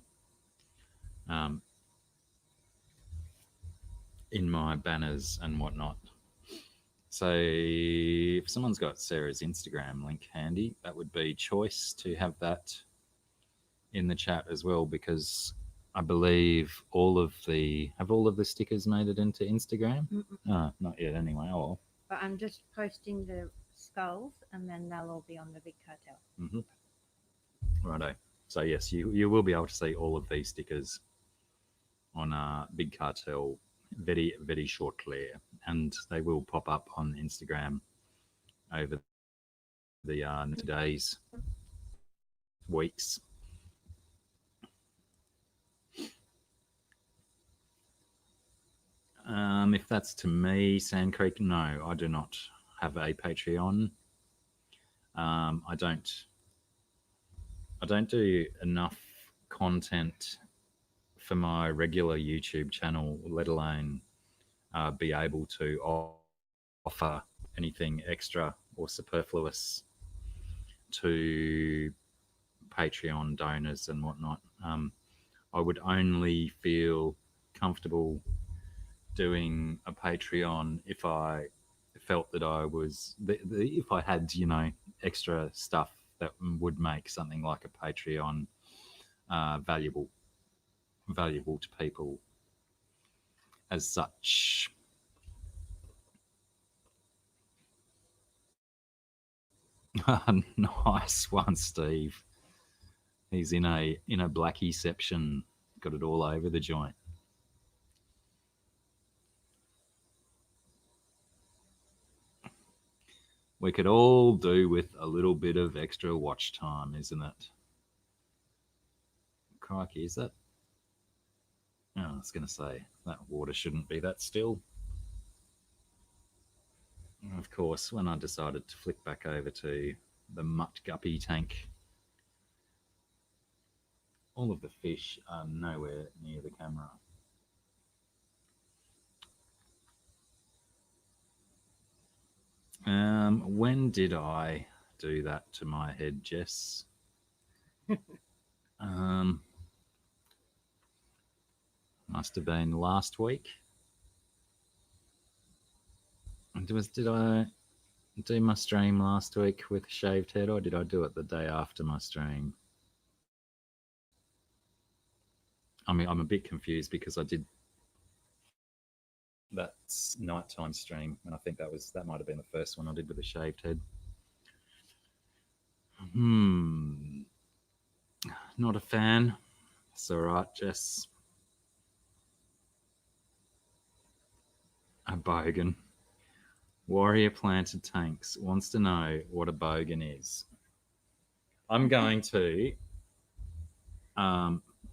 in my banners and whatnot. So if someone's got Sarah's Instagram link handy, that would be choice to have that in the chat as well, because I believe all of the stickers made it into Instagram? No, not yet anyway. Oh, but I'm just posting the skulls and then they'll all be on the big cartel. Righto. So yes, you will be able to see all of these stickers on Big Cartel very, very shortly, and they will pop up on Instagram over the days, weeks. If that's to me, Sand Creek, no, I do not have a Patreon. I don't do enough content for my regular YouTube channel, let alone be able to offer anything extra or superfluous to Patreon donors and whatnot. I would only feel comfortable doing a Patreon if I felt that I was, if I had, extra stuff that would make something like a Patreon valuable to people as such. Nice one, Steve. He's in a Blackyception. Got it all over the joint. We could all do with a little bit of extra watch time, isn't it? Crikey, is that? Oh, I was going to say that water shouldn't be that still. Of course, when I decided to flick back over to the mutt guppy tank, all of the fish are nowhere near the camera. When did I do that to my head, Jess? Must have been last week. Did I do my stream last week with a shaved head, or did I do it the day after my stream? I mean, I'm a bit confused because I did that nighttime stream, and I think that might have been the first one I did with a shaved head. Not a fan. It's all right, Jess. A bogan. Warrior Planted Tanks wants to know what a bogan is. I'm going to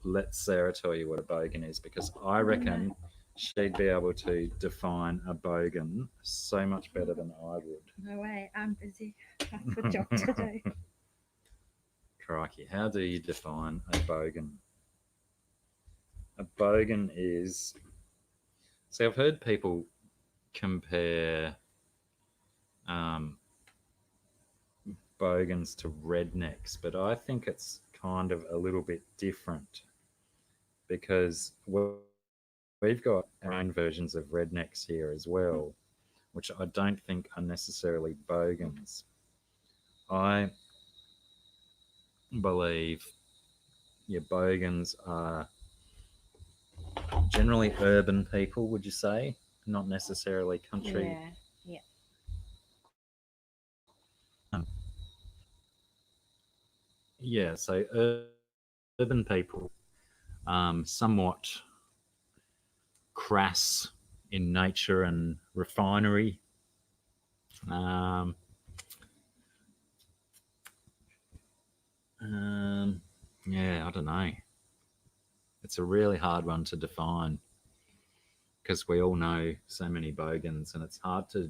let Sarah tell you what a bogan is, because I reckon she'd be able to define a bogan so much better than I would. No way, I'm busy. That's a job to do. Crikey, how do you define a bogan? A bogan is... See, I've heard people compare bogans to rednecks, but I think it's kind of a little bit different, because we've got our own versions of rednecks here as well, which I don't think are necessarily bogans. I believe bogans are generally urban people, would you say? Not necessarily country. Yeah, yeah. Yeah, so urban people, somewhat crass in nature and refinery. Yeah, I don't know. It's a really hard one to define, because we all know so many bogans, and it's hard to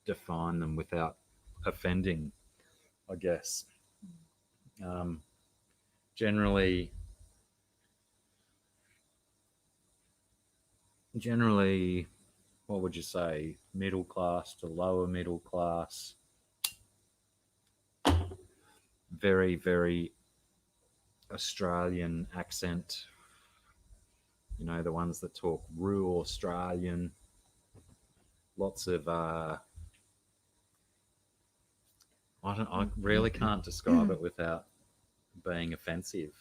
define them without offending, I guess. Generally, what would you say? Middle class to lower middle class. Very, very Australian accent. You know, the ones that talk rural Australian. Lots of I really can't describe it without being offensive.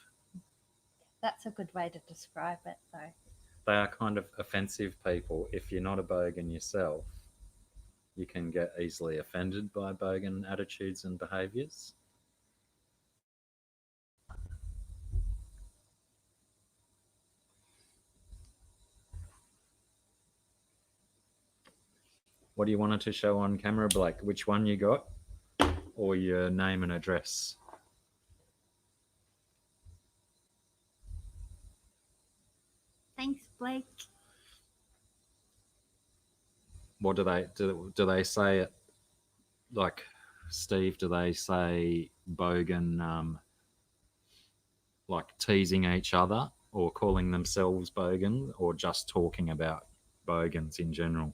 That's a good way to describe it, though. They are kind of offensive people. If you're not a bogan yourself, you can get easily offended by bogan attitudes and behaviours. What do you want to show on camera, Blake? Which one you got, or your name and address? Thanks, Blake. What do they say it? Like, Steve, do they say bogan, like teasing each other, or calling themselves bogan, or just talking about bogans in general?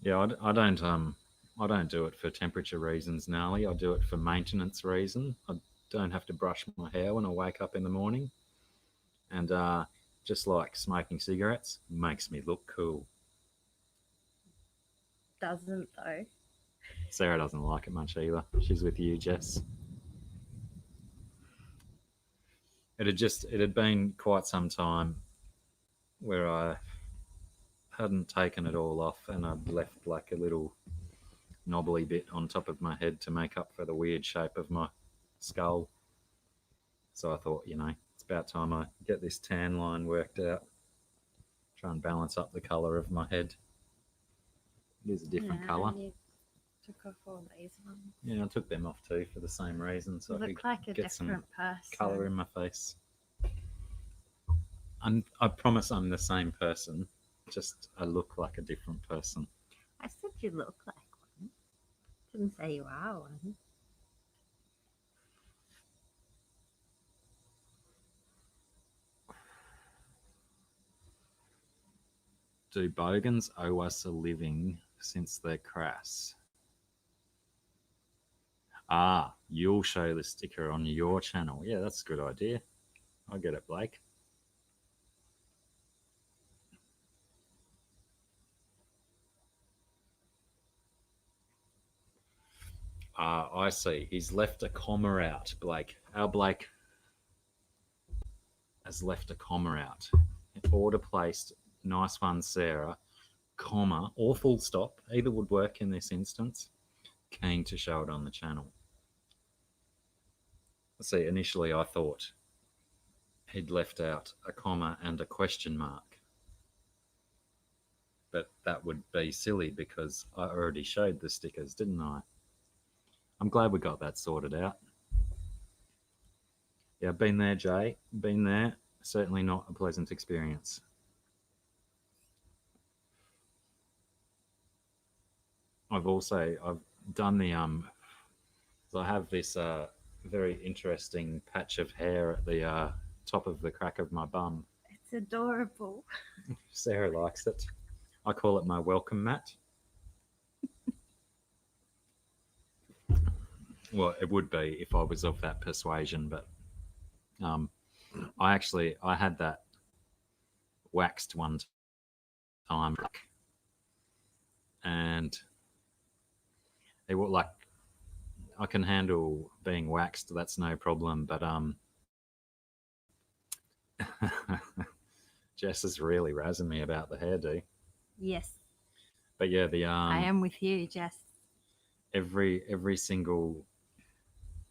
Yeah, I don't do it for temperature reasons, gnarly. I do it for maintenance reason. I don't have to brush my hair when I wake up in the morning, and just like smoking cigarettes makes me look cool. Doesn't, though. Sarah doesn't like it much either. She's with you, Jess. It had been quite some time where I hadn't taken it all off, and I'd left like a little knobbly bit on top of my head to make up for the weird shape of my skull. So I thought, it's about time I get this tan line worked out. Try and balance up the colour of my head. It is a different colour. You took off all these ones. Yeah, I took them off too for the same reason. So You I look could like a get some different person. colour in my face. I promise I'm the same person. Just I look like a different person. I said you look like one. Didn't say you are one. Do bogans owe us a living since they're crass? Ah, you'll show the sticker on your channel. Yeah, that's a good idea. I get it, Blake. Ah, I see. He's left a comma out, Blake. Our Blake has left a comma out. Order placed. Nice one, Sarah. Comma or full stop. Either would work in this instance. Keen to show it on the channel. See, initially I thought he'd left out a comma and a question mark. But that would be silly because I already showed the stickers, didn't I? I'm glad we got that sorted out. Yeah, been there, Jay. Been there. Certainly not a pleasant experience. I've done the so I have this very interesting patch of hair at the top of the crack of my bum. It's adorable. Sarah likes it. I call it my welcome mat. Well, it would be if I was of that persuasion, but I had that waxed one time, and it would like I can handle being waxed. That's no problem, but Jess is really razzing me about the hairdo. Yes. But yeah, I am with you, Jess. Every single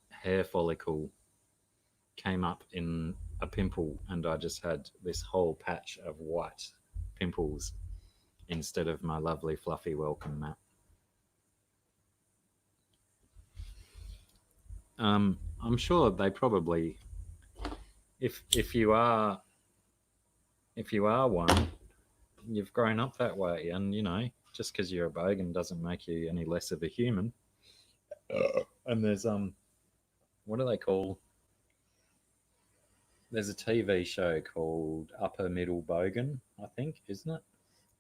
hair follicle came up in a pimple, and I just had this whole patch of white pimples instead of my lovely fluffy welcome mat. I'm sure they probably, if you are one, you've grown up that way, and just because you're a bogan doesn't make you any less of a human. And there's what do they call? There's a TV show called Upper Middle Bogan, I think, isn't it?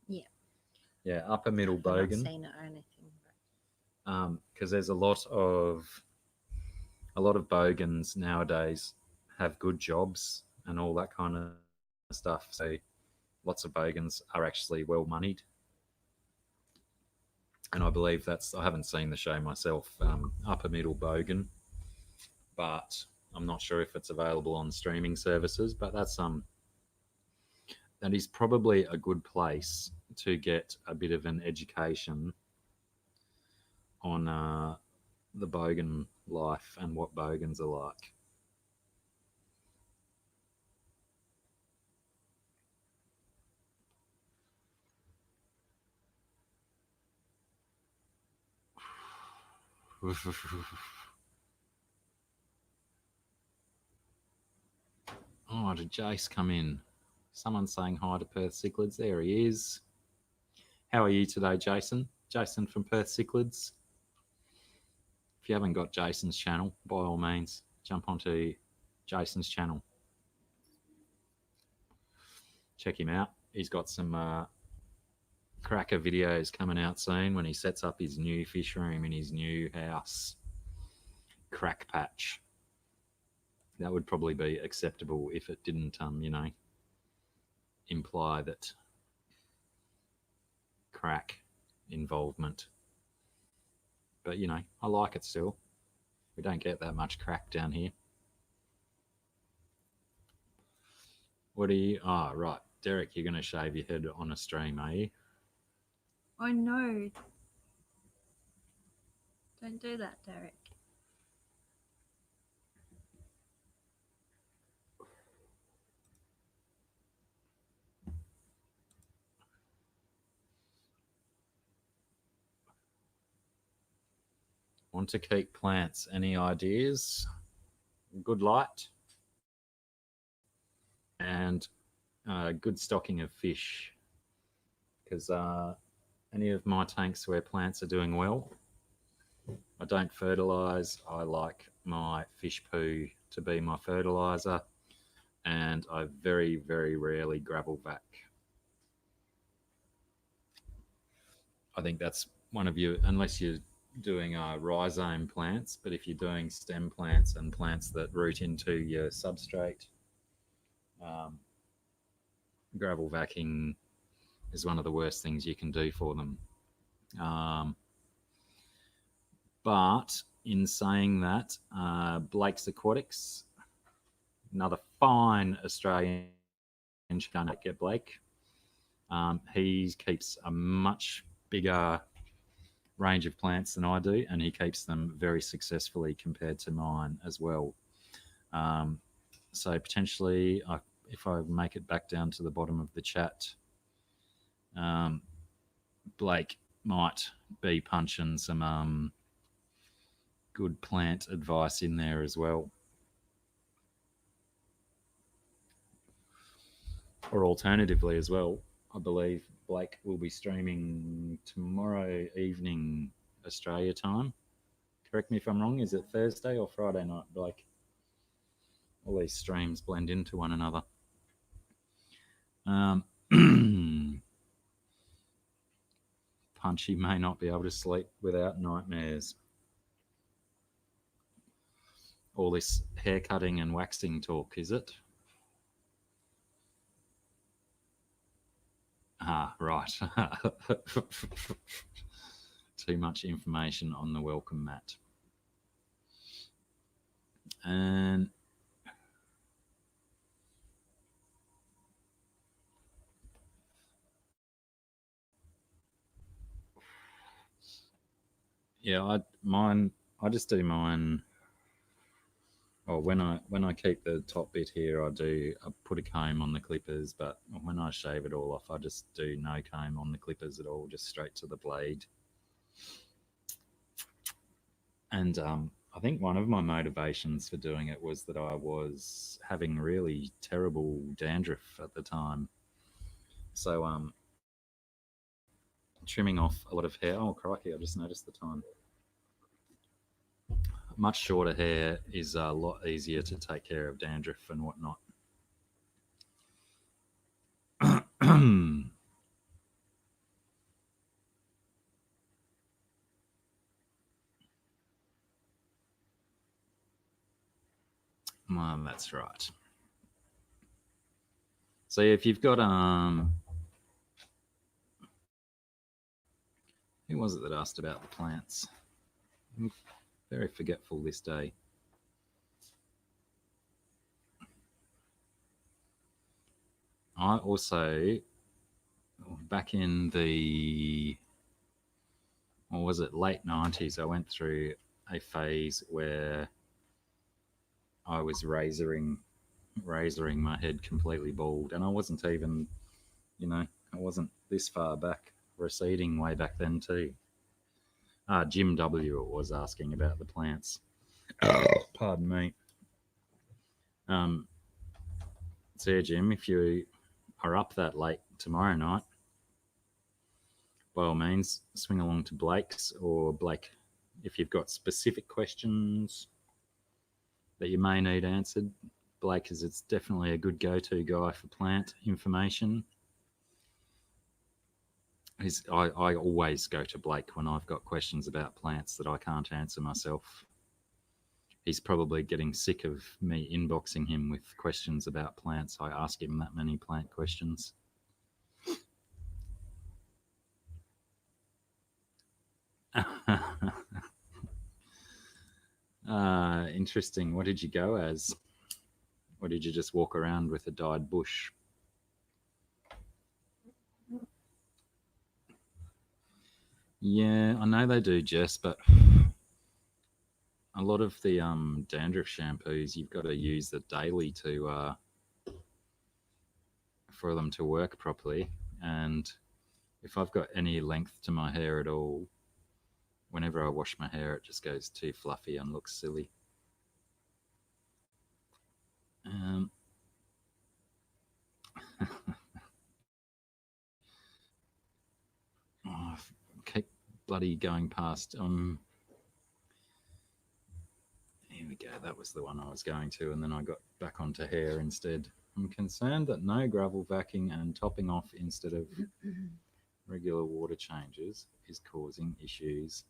Yeah. Yeah, Upper Middle Bogan. I've not seen it or anything. Because there's a lot of bogans nowadays have good jobs and all that kind of stuff. So lots of bogans are actually well moneyed. And I believe I haven't seen the show myself, Upper Middle Bogan, but I'm not sure if it's available on streaming services. But that is probably a good place to get a bit of an education on the bogan life and what bogans are like. Oh, did Jace come in? Someone's saying hi to Perth Cichlids. There he is. How are you today, Jason? Jason from Perth Cichlids. If you haven't got Jason's channel, by all means, jump onto Jason's channel. Check him out. He's got some cracker videos coming out soon when he sets up his new fish room in his new house. Crack patch. That would probably be acceptable if it didn't, imply that crack involvement. but you know, I like it still. We don't get that much crack down here. What are you? Oh, right. Derek, you're going to shave your head on a stream, are you? Oh no. Don't do that, Derek. Want to keep plants? Any ideas? Good light and good stocking of fish. Because any of my tanks where plants are doing well, I don't fertilize. I like my fish poo to be my fertilizer, and I very, very rarely gravel vac. I think that's one of you, unless you're doing rhizome plants, but if you're doing stem plants and plants that root into your substrate, gravel vacuuming is one of the worst things you can do for them. But in saying that, Blake's Aquatics, another fine Australian, going to get Blake. He keeps a much bigger range of plants than I do, and he keeps them very successfully compared to mine as well. So potentially, if I make it back down to the bottom of the chat, Blake might be punching some good plant advice in there as well. Or alternatively as well, I believe Blake will be streaming tomorrow evening Australia time. Correct me if I'm wrong, is it Thursday or Friday night, Blake? All these streams blend into one another. Punchy may not be able to sleep without nightmares. All this hair cutting and waxing talk, is it? Ah, right. Too much information on the welcome mat. And yeah, I just do mine. Or when I keep the top bit here, I put a comb on the clippers, but when I shave it all off, I just do no comb on the clippers at all, just straight to the blade. And I think one of my motivations for doing it was that I was having really terrible dandruff at the time. So trimming off a lot of hair. Oh, crikey, I just noticed the time. Much shorter hair is a lot easier to take care of dandruff and whatnot. That's right. So if you've got who was it that asked about the plants? I'm very forgetful this day. I also, back in the, or was it late 90s, I went through a phase where I was razoring my head completely bald, and I wasn't even, I wasn't this far back, receding way back then too. Jim W. was asking about the plants. Pardon me. So yeah, Jim, if you are up that late tomorrow night, by all means, swing along to Blake's, or Blake, if you've got specific questions that you may need answered, Blake it's definitely a good go-to guy for plant information. I always go to Blake when I've got questions about plants that I can't answer myself. He's probably getting sick of me inboxing him with questions about plants. I ask him that many plant questions. Interesting. What did you go as? Or did you just walk around with a dyed bush? Yeah, I know they do, Jess, but a lot of the dandruff shampoos you've got to use it daily to for them to work properly. And if I've got any length to my hair at all, whenever I wash my hair, it just goes too fluffy and looks silly. I keep bloody going past. Here we go. That was the one I was going to, and then I got back onto hair instead. I'm concerned that no gravel vacuuming and topping off instead of regular water changes is causing issues.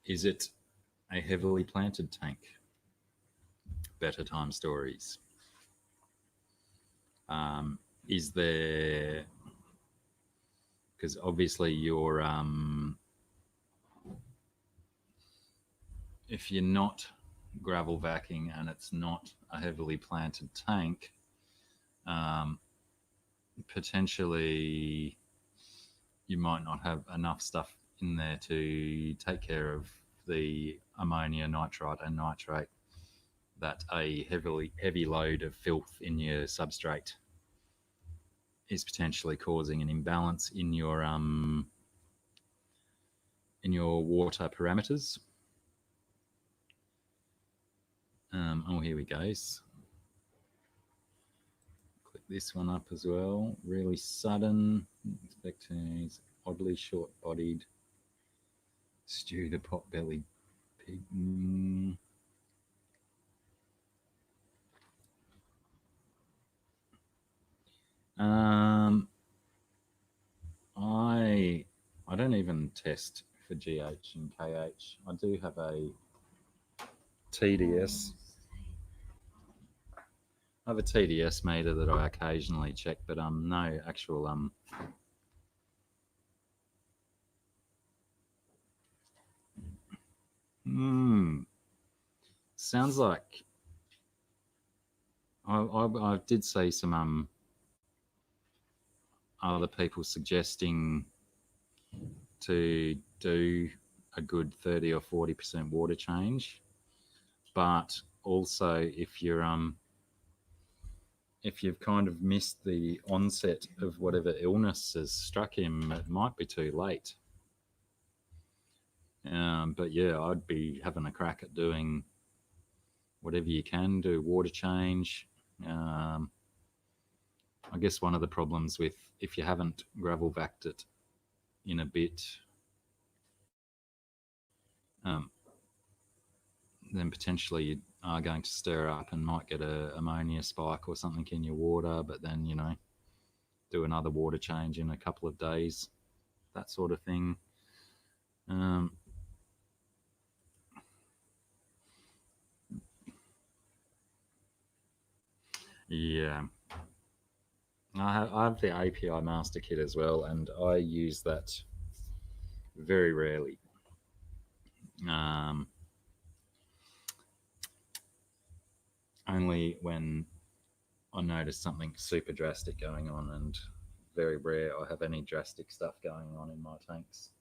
Is it a heavily planted tank? Better time stories. Is there, because obviously you're if you're not gravel vacuuming and it's not a heavily planted tank, potentially you might not have enough stuff in there to take care of the ammonia, nitrite, and nitrate that a heavy load of filth in your substrate is potentially causing an imbalance in your water parameters. Oh, here we go. Click this one up as well. Really sudden. Expect he's oddly short-bodied. Stew the pot-bellied pig. I don't even test for GH and KH. I do have a TDS. I have a TDS meter that I occasionally check, but no actual sounds like I did see some other people suggesting to do a good 30 or 40% water change, but also if you've kind of missed the onset of whatever illness has struck him, it might be too late. But yeah, I'd be having a crack at doing whatever you can do, water change. I guess one of the problems with if you haven't gravel vacked it in a bit, then potentially you are going to stir up and might get a ammonia spike or something in your water, but then, you know, do another water change in a couple of days, that sort of thing. Yeah. I have the API master kit as well, and I use that very rarely. Only when I notice something super drastic going on, and very rare I have any drastic stuff going on in my tanks.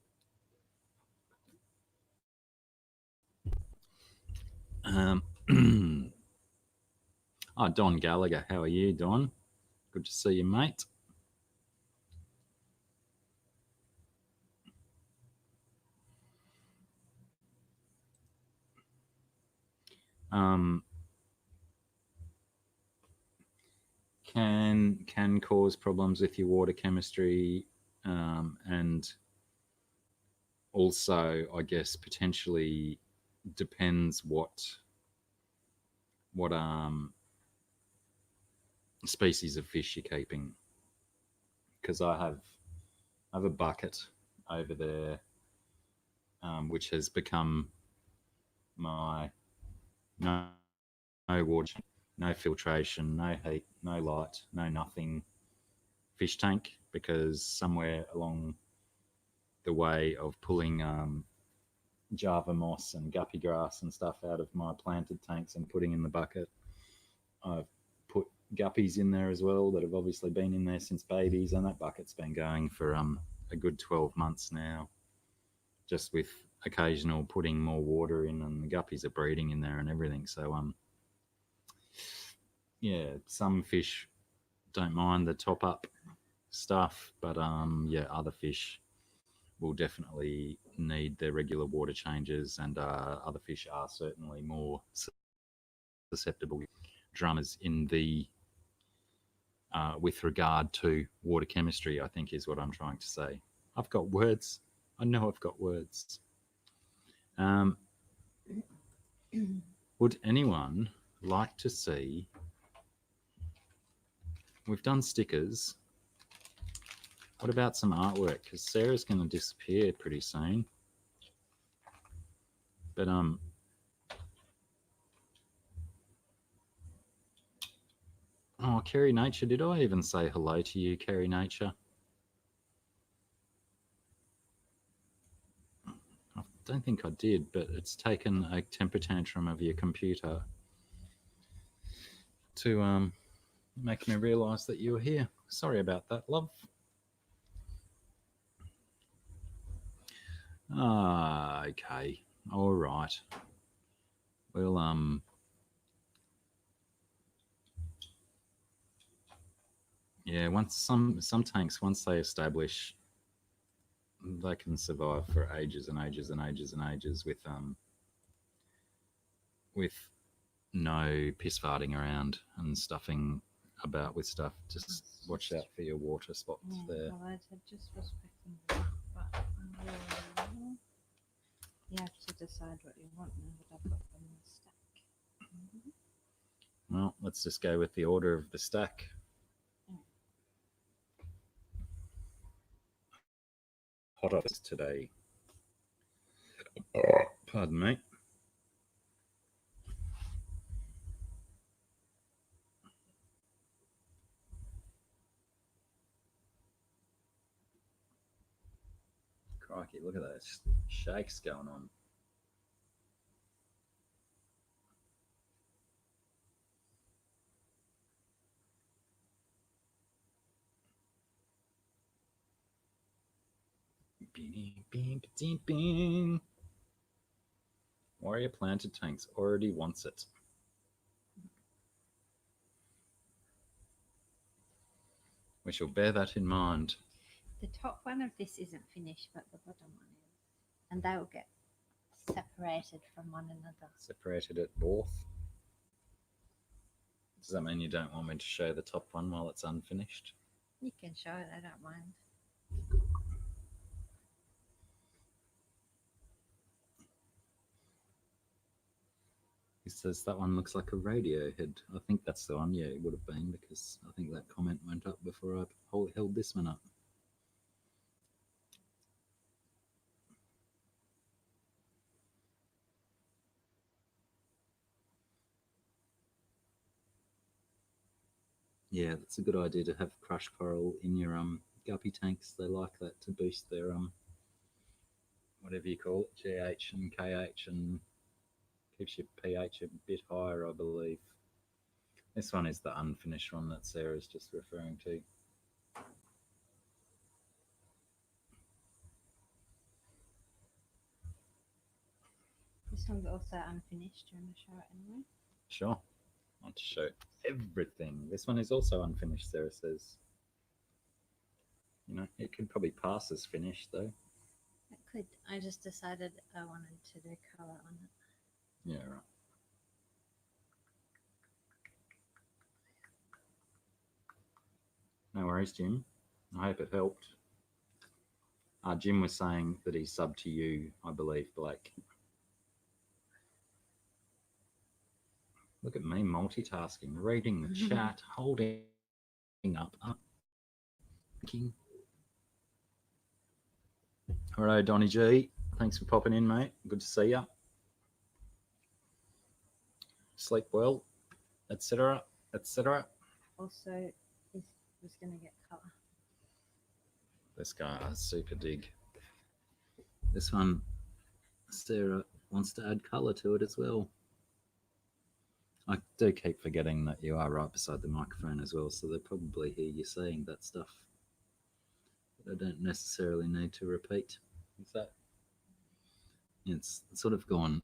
Oh, Don Gallagher, how are you, Don? Good to see you, mate. Can cause problems with your water chemistry, and also, I guess, potentially depends what species of fish you're keeping. Because I have a bucket over there, which has become my No, no water, no filtration, no heat, no light, no nothing. Fish tank, because somewhere along the way of pulling Java moss and guppy grass and stuff out of my planted tanks and putting in the bucket, I've put guppies in there as well that have obviously been in there since babies, and that bucket's been going for a good 12 months now, just with occasional putting more water in, and the guppies are breeding in there and everything. So yeah, some fish don't mind the top up stuff, but yeah, other fish will definitely need their regular water changes, and other fish are certainly more susceptible drummers in the with regard to water chemistry, I think is what I'm trying to say. I've got words. I know I've got words. Would anyone like to see? We've done stickers. What about some artwork? Because Sarah's going to disappear pretty soon. But oh, Kerry Nature, did I even say hello to you, Kerry Nature? I don't think I did, but it's taken a temper tantrum of your computer to make me realise that you were here. Sorry about that, love. Okay. All right. Well, yeah, once some tanks, once they establish, they can survive for ages and ages and ages and ages with no piss farting around and stuffing about with stuff. Just watch out for your water spots there. Well, I just was picking but you have to decide what you want now that I've got them in the stack. Well, let's just go with the order of the stack. Hot office today. Pardon me. Crikey, look at those shakes going on. Warrior planted tanks already wants it. We shall bear that in mind. The top one of this isn't finished, but the bottom one is. And they will get separated from one another. Separated at both. Does that mean you don't want me to show the top one while it's unfinished? You can show it, I don't mind. He says that one looks like a radio head. I think that's the one. Yeah, it would have been, because I think that comment went up before I held this one up. Yeah, that's a good idea to have crushed coral in your guppy tanks. They like that to boost their whatever you call it, GH and KH, and keeps your pH a bit higher, I believe. This one is the unfinished one that Sarah's just referring to. This one's also unfinished. Do you want to show it anyway? Sure. I want to show everything. This one is also unfinished, Sarah says. You know, it could probably pass as finished, though. It could. I just decided I wanted to do colour on it. Yeah, right. No worries, Jim. I hope it helped. Jim was saying that he's subbed to you, I believe, Blake. Look at me multitasking, reading the chat, holding up. All right, Donny G. Thanks for popping in, mate. Good to see you. sleep well, etc., etc. Also, is was going to get colour. This guy is super dig. This one, Sarah wants to add colour to it as well. I do keep forgetting that you are right beside the microphone as well, so they probably hear you saying that stuff. But I don't necessarily need to repeat. Is that? It's sort of gone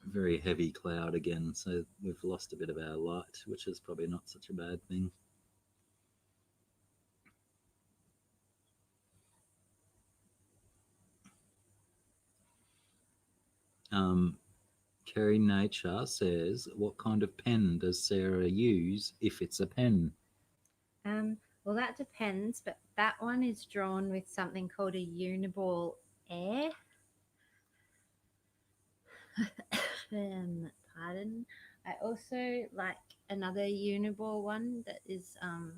very heavy cloud again, so we've lost a bit of our light, which is probably not such a bad thing. Kerry Nature says, what kind of pen does Sarah use if it's a pen? Well, that depends, but that one is drawn with something called a uniball air. Pardon. I also like another uniball one that is I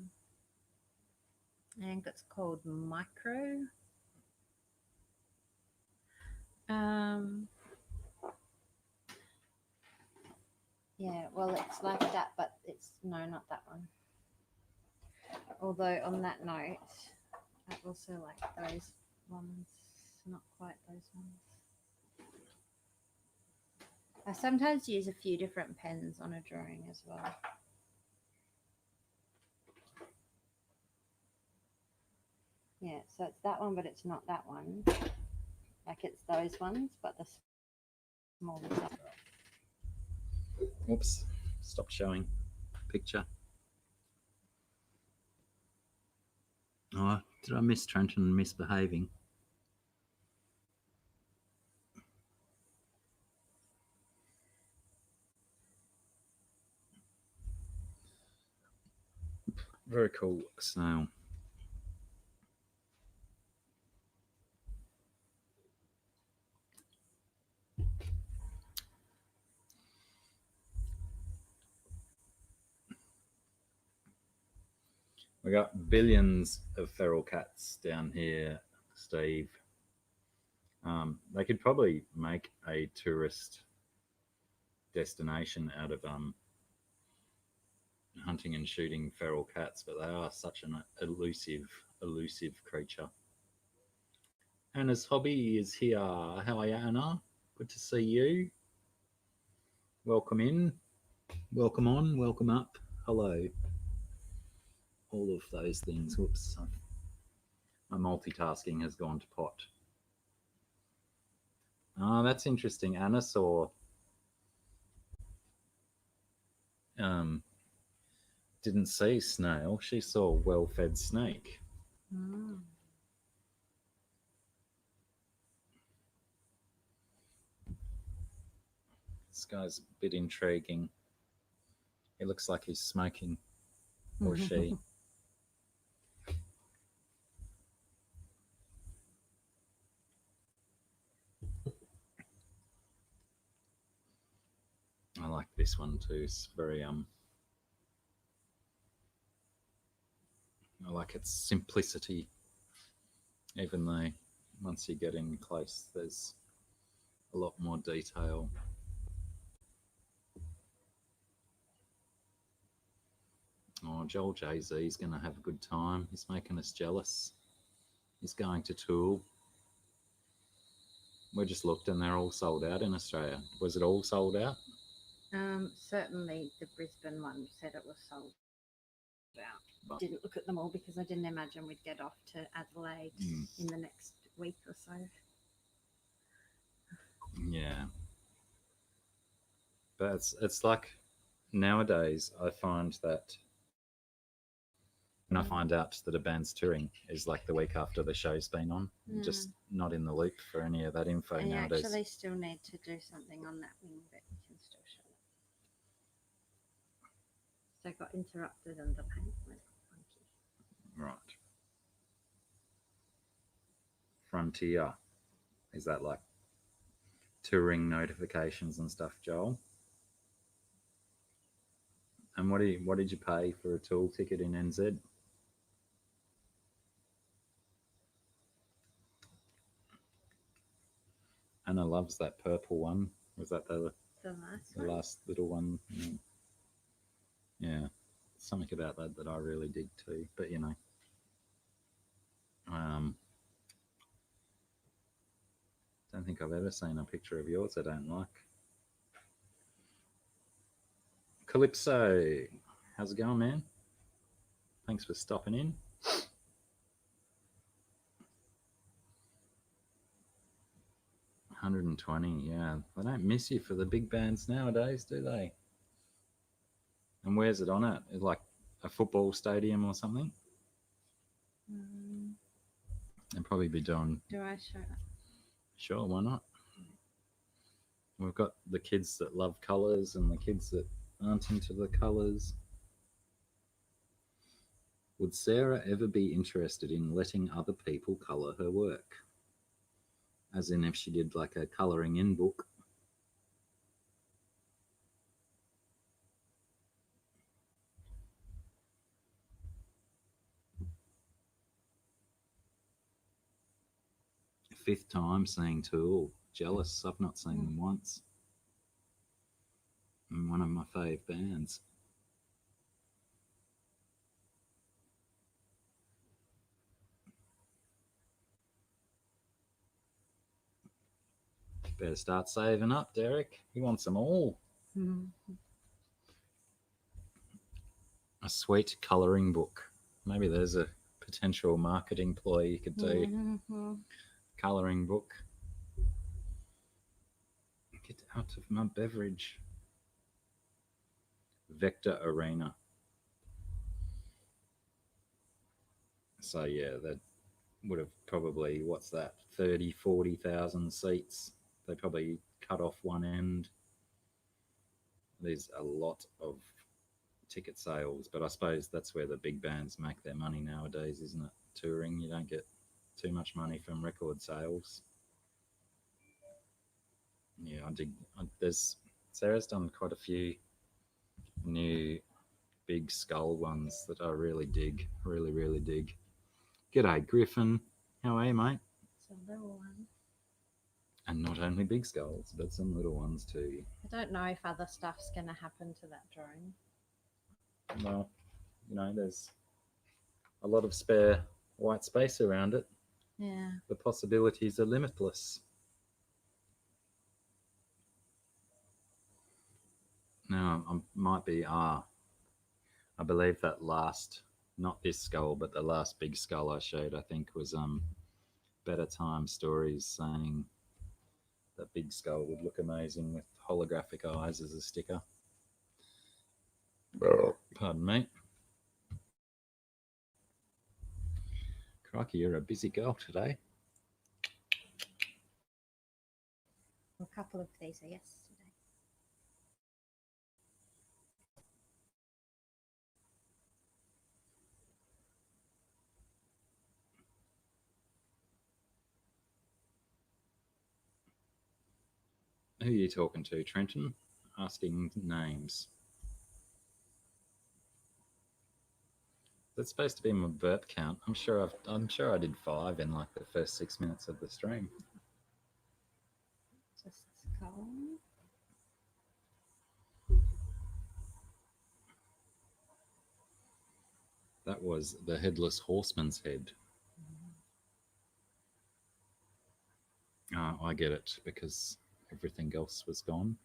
think it's called micro. Yeah, well, it's like that, but it's no, not that one. Although on that note, I also like those ones, not quite those ones. I sometimes use a few different pens on a drawing as well. Yeah, so it's that one, but it's not that one. Like it's those ones, but the smaller stuff. Whoops, stopped showing picture. Oh, did I miss Trenton misbehaving? Very cool snail. We got billions of feral cats down here, Steve. They could probably make a tourist destination out of hunting and shooting feral cats, but they are such an elusive creature. Anna's hobby is here. How are you, Anna? Good to see you. Welcome in. Welcome on. Welcome up. Hello. All of those things. Whoops. My multitasking has gone to pot. Oh, that's interesting. Anna saw didn't see snail. She saw well-fed snake. Mm. This guy's a bit intriguing. He looks like he's smoking, or she. I like this one too. It's very I like its simplicity, even though once you get in close, there's a lot more detail. Oh, Joel Jay-Z is going to have a good time. He's making us jealous. He's going to Tool. We just looked and they're all sold out in Australia. Was it all sold out? Certainly the Brisbane one said it was sold out. Didn't look at them all because I didn't imagine we'd get off to Adelaide in the next week or so. Yeah. But it's like nowadays I find that when I find out that a band's touring is like the week after the show's been on, just not in the loop for any of that info And nowadays. you actually still need to do something on that wing, but you can still show it. So it got interrupted and the paint went funky. Right. Frontier. Is that like touring notifications and stuff, Joel? And what did you pay for a Tool ticket in NZ? Anna loves that purple one. Was that the The last The one. last little one. Yeah. Something about that I really dig too. But you know. Don't think I've ever seen a picture of yours I don't like. Calypso, how's it going, man? Thanks for stopping in. $120, yeah. They don't miss you for the big bands nowadays, do they? And where's it on at? Is like a football stadium or something? They'd probably be doing. Do I show that? Sure, why not? We've got the kids that love colours and the kids that aren't into the colours. Would Sarah ever be interested in letting other people colour her work? As in if she did like a colouring in book. Fifth time seeing Tool. Jealous. I've not seen them once. And one of my fave bands. Better start saving up, Derek. He wants them all. A sweet colouring book. Maybe there's a potential marketing ploy you could do. Colouring book. Get out of my beverage. Vector Arena. So yeah, that would have probably, what's that, 30, 40,000 seats. They probably cut off one end. There's a lot of ticket sales, but I suppose that's where the big bands make their money nowadays, isn't it? Touring, you don't get too much money from record sales. Yeah, I dig. Sarah's done quite a few new big skull ones that I really dig. Really, really dig. G'day, Griffin. How are you, mate? It's a little one. And not only big skulls, but some little ones too. I don't know if other stuff's going to happen to that drawing. Well, you know, there's a lot of spare white space around it. Yeah. The possibilities are limitless. Now, I might be, I believe that last, not this skull, but the last big skull I showed, I think was Better Time Stories saying that big skull would look amazing with holographic eyes as a sticker. Pardon me. Crikey, you're a busy girl today. A couple of these are yesterday. Who are you talking to, Trenton? Asking names. That's supposed to be my burp count. I'm sure I did 5 in like the first 6 minutes of the stream. Just a skull. That was the Headless Horseman's head. I get it, because everything else was gone.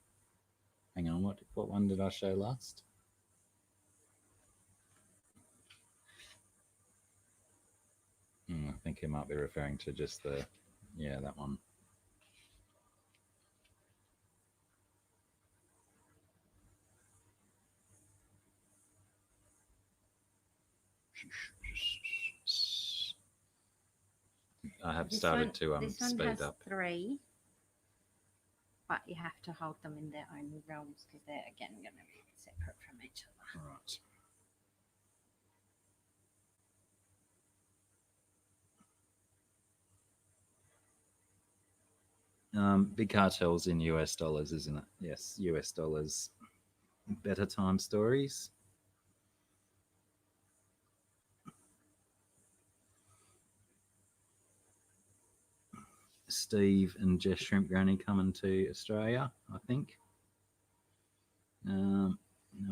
Hang on, what one did I show last? I think he might be referring to just the, yeah, that one. I have started to this one speed has up. 3, but you have to hold them in their own realms because they're again going to be separate from each other. Right. Big cartels in US dollars, isn't it? Yes, US dollars. Better Time Stories. Steve and Jess Shrimp Granny coming to Australia, I think. No,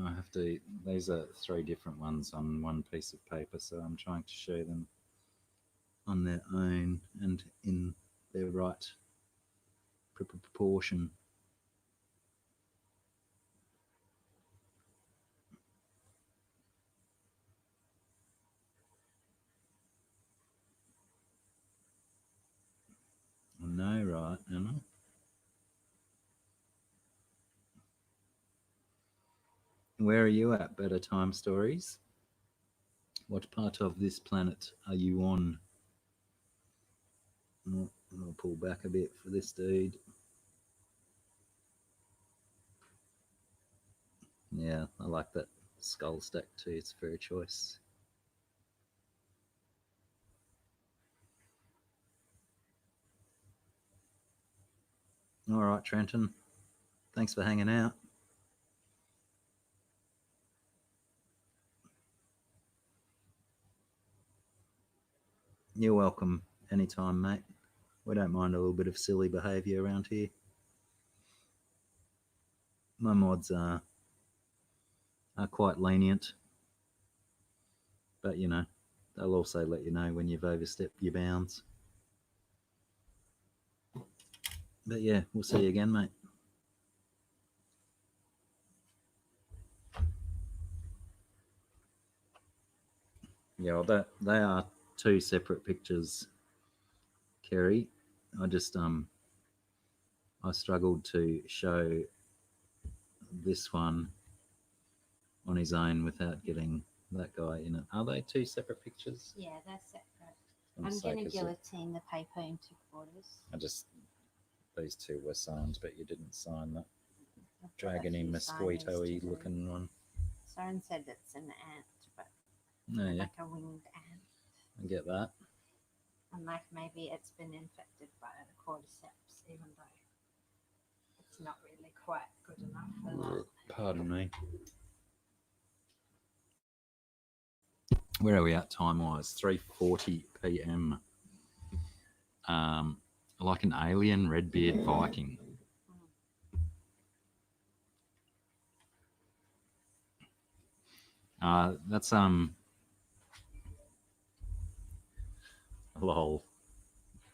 I have to. These are 3 different ones on one piece of paper, so I'm trying to show them on their own and in their right proportion. I know, right, Emma? Where are you at, Better Time Stories? What part of this planet are you on? I'll pull back a bit for this dude. Yeah, I like that skull stack too. It's a fair choice. All right, Trenton. Thanks for hanging out. You're welcome anytime, mate. We don't mind a little bit of silly behaviour around here. My mods are quite lenient, but you know, they'll also let you know when you've overstepped your bounds. But yeah, we'll see you again, mate. Yeah, well, they are 2 separate pictures, Kerry. I just I struggled to show this one on his own without getting that guy in it. Are they 2 separate pictures? Yeah, they're separate. I'm going to guillotine the paper into quarters. These 2 were signed, but you didn't sign that I've got a dragony few mosquito-y signings to do. looking one. Soren said it's an ant, but No, yeah, like a winged ant. I get that. And like maybe it's been infected by the cordyceps, even though it's not really quite good enough for that. Pardon me. Where are we at time-wise? 3:40 p.m. Like an alien red-beard Viking. That's lol.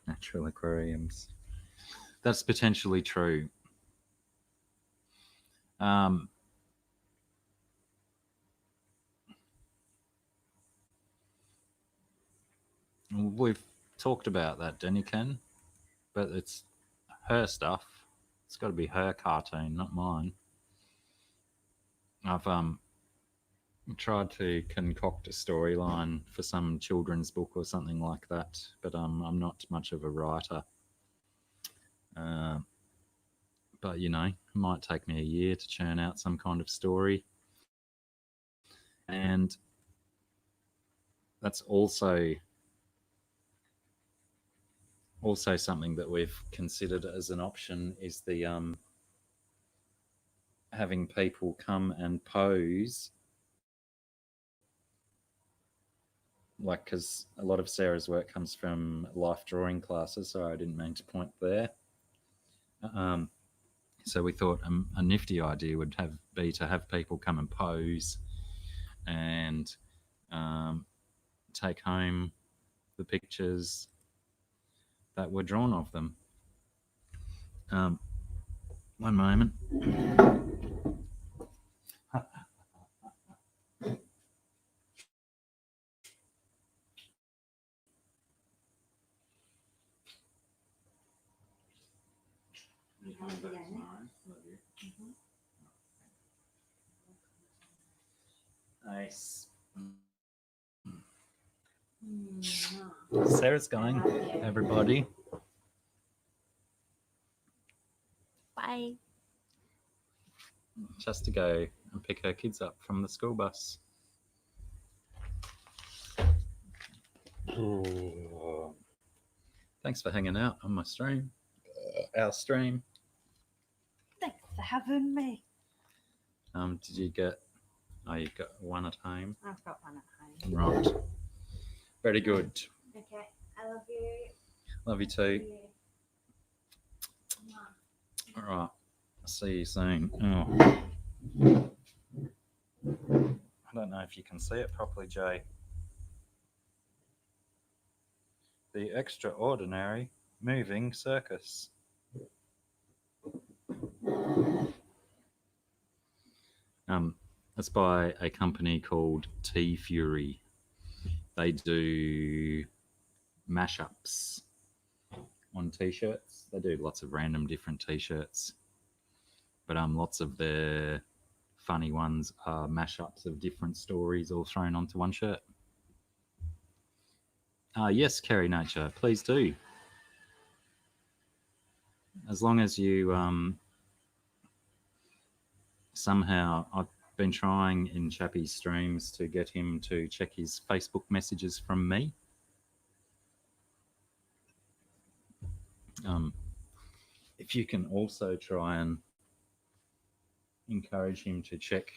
Natural aquariums. That's potentially true. We've talked about that, Deniken, but it's her stuff. It's got to be her cartoon, not mine. I've tried to concoct a storyline for some children's book or something like that, but I'm not much of a writer. But you know, it might take me a year to churn out some kind of story, and that's also something that we've considered as an option is the having people come and pose, like, because a lot of Sarah's work comes from life drawing classes. Sorry, I didn't mean to point there. So we thought a nifty idea would be to have people come and pose and take home the pictures that were drawn of them. One moment. Nice. Sarah's going, everybody. Bye. Just to go and pick her kids up from the school bus. Thanks for hanging out on my stream. Our stream. Thanks for having me. Did you get... Oh, you've got one at home. I've got one at home. Right. Very good. Okay. I love you. Love you too. All right. I'll see you soon. Oh. I don't know if you can see it properly, Jay. The Extraordinary Moving Circus. It's by a company called T Fury. They do mashups on t-shirts. They do lots of random different t-shirts, but lots of their funny ones are mashups of different stories all thrown onto one shirt. Yes, Kerry Nature, please do. As long as you somehow, I've been trying in Chappie's streams to get him to check his Facebook messages from me. If you can also try and encourage him to check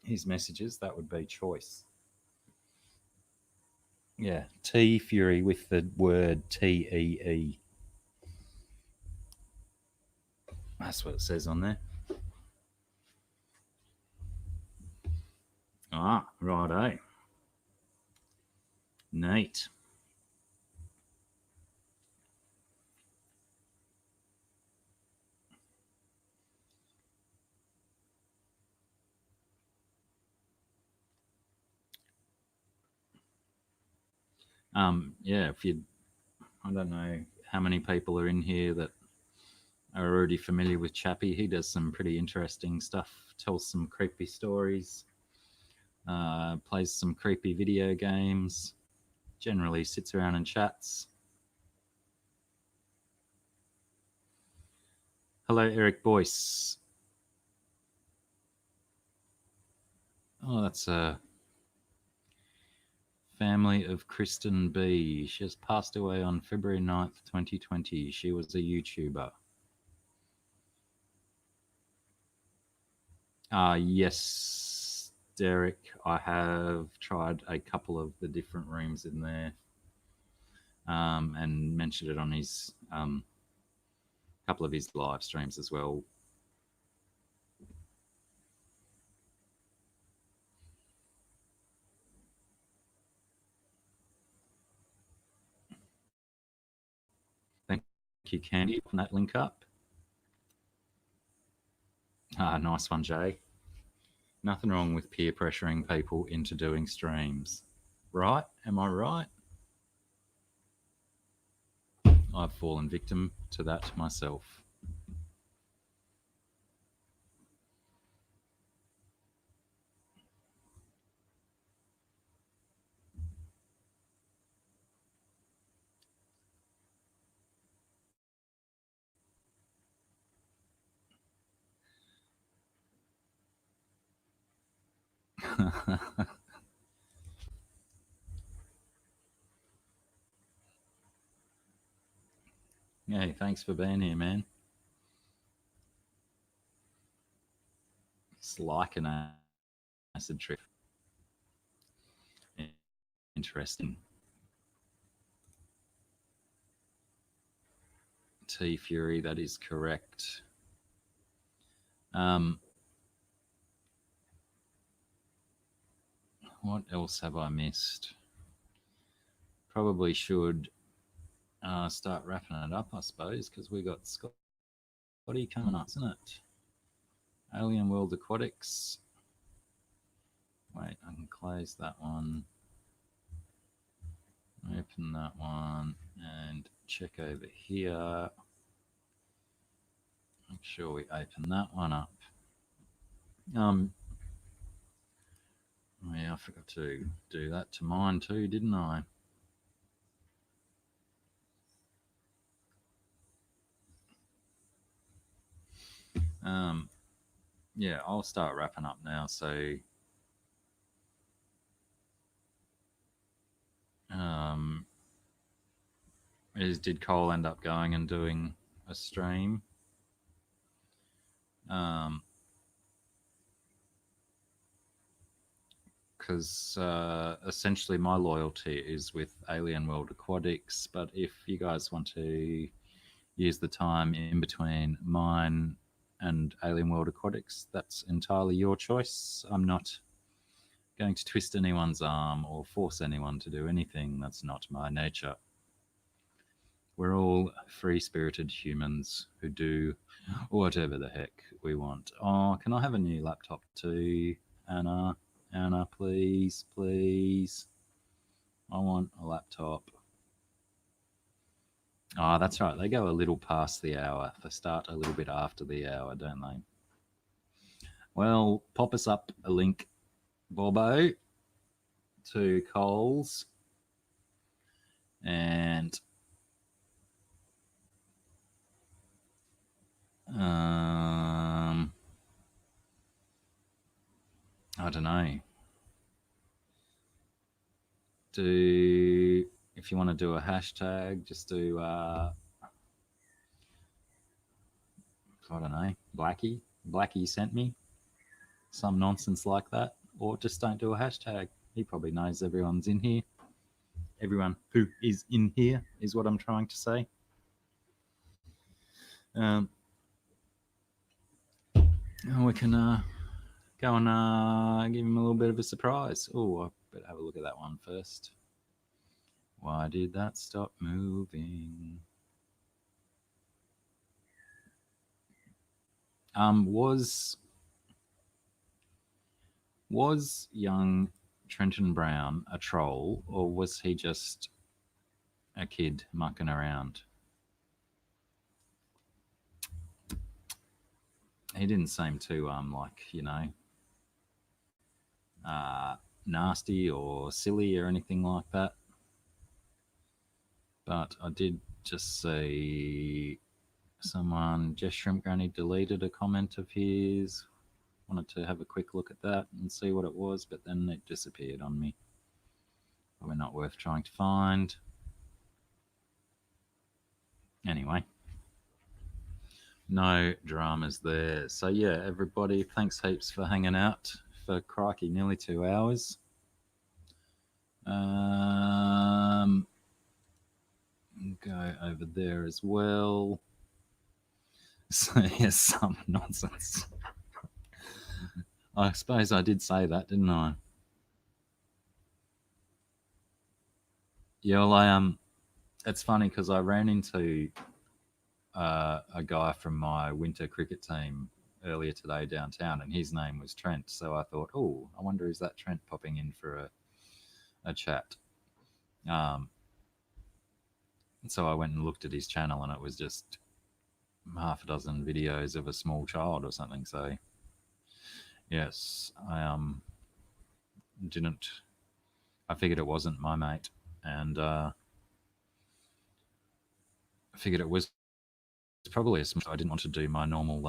his messages, that would be choice. Yeah, T Fury with the word TEE. That's what it says on there. Righto. Neat. Yeah, I don't know how many people are in here that are already familiar with Chappie. He does some pretty interesting stuff, tells some creepy stories, plays some creepy video games, generally sits around and chats. Hello, Eric Boyce. Oh, that's a family of Kristen B. She has passed away on February 9th, 2020. She was a YouTuber. Yes, Derek, I have tried a couple of the different rooms in there and mentioned it on his couple of his live streams as well. Thank you, Candy, for that link up. Nice one, Jay. Nothing wrong with peer pressuring people into doing streams. Right? Am I right? I've fallen victim to that myself. Hey, thanks for being here, man. It's like an acid trip. Interesting. T Fury, that is correct. What else have I missed? Probably should start wrapping it up, I suppose, because we got Scotty coming up, isn't it? Alien World Aquatics. Wait, I can close that one. Open that one and check over here. Make sure we open that one up. Oh yeah, I forgot to do that to mine too, didn't I? Yeah, I'll start wrapping up now. So, did Cole end up going and doing a stream? Because essentially my loyalty is with Alien World Aquatics, but if you guys want to use the time in between mine and Alien World Aquatics, that's entirely your choice. I'm not going to twist anyone's arm or force anyone to do anything. That's not my nature. We're all free-spirited humans who do whatever the heck we want. Oh, can I have a new laptop too, Anna? Anna, please, please. I want a laptop. Oh, that's right. They go a little past the hour. They start a little bit after the hour, don't they? Well, pop us up a link, Bobo, to Coles. And I don't know. If you want to do a hashtag, just do I don't know, Blacky. Blacky sent me some nonsense like that, or just don't do a hashtag. He probably knows everyone's in here. Everyone who is in here is what I'm trying to say. We can go and give him a little bit of a surprise. Oh, I better have a look at that one first. Why did that stop moving? Was young Trenton Brown a troll, or was he just a kid mucking around? He didn't seem too like, you know, nasty or silly or anything like that. But I did just see someone, Jess Shrimp Granny, deleted a comment of his. Wanted to have a quick look at that and see what it was, but then it disappeared on me. Probably not worth trying to find. Anyway, no dramas there. So yeah, everybody, thanks heaps for hanging out for crikey, nearly 2 hours. Go over there as well. So yes, some nonsense. I suppose I did say that, didn't I? Yeah, well, it's funny because I ran into a guy from my winter cricket team earlier today downtown, and his name was Trent. So I thought, oh, I wonder is that Trent popping in for a chat? So I went and looked at his channel, and it was just half a dozen videos of a small child or something. So yes, I didn't. I figured it wasn't my mate, and I figured it was probably a small. I didn't want to do my normal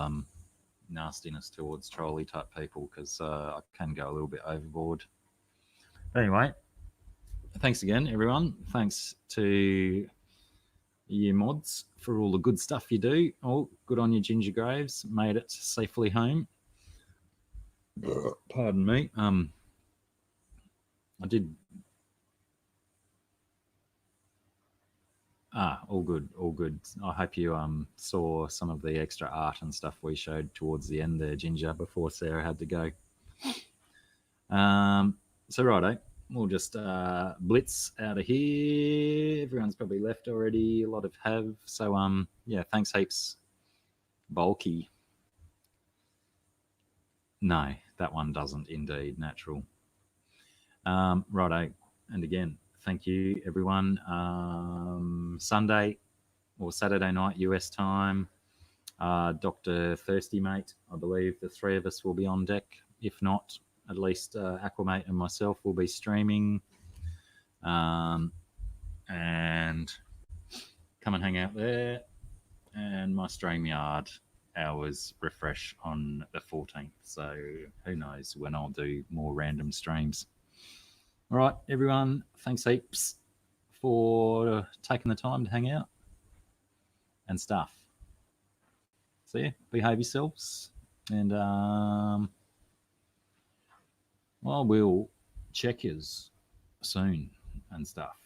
nastiness towards trolley type people because I can go a little bit overboard. Anyway, thanks again, everyone. Thanks to you mods for all the good stuff you do. Oh, good on you, Ginger Graves. Made it safely home. Pardon me. I did. All good, all good. I hope you saw some of the extra art and stuff we showed towards the end there, Ginger, before Sarah had to go. So righto, we'll just blitz out of here. Everyone's probably left already. A lot of have. So yeah, thanks heaps. Bulky. No, that one doesn't indeed. Natural. Righto, and again, thank you everyone. Sunday or Saturday night US time. Dr. Thirsty Mate, I believe the three of us will be on deck. If not, at least Aquamate and myself will be streaming. And come and hang out there. And my StreamYard hours refresh on the 14th. So who knows when I'll do more random streams. All right, everyone, thanks heaps for taking the time to hang out and stuff. So yeah, behave yourselves, and well, we'll check yous soon and stuff.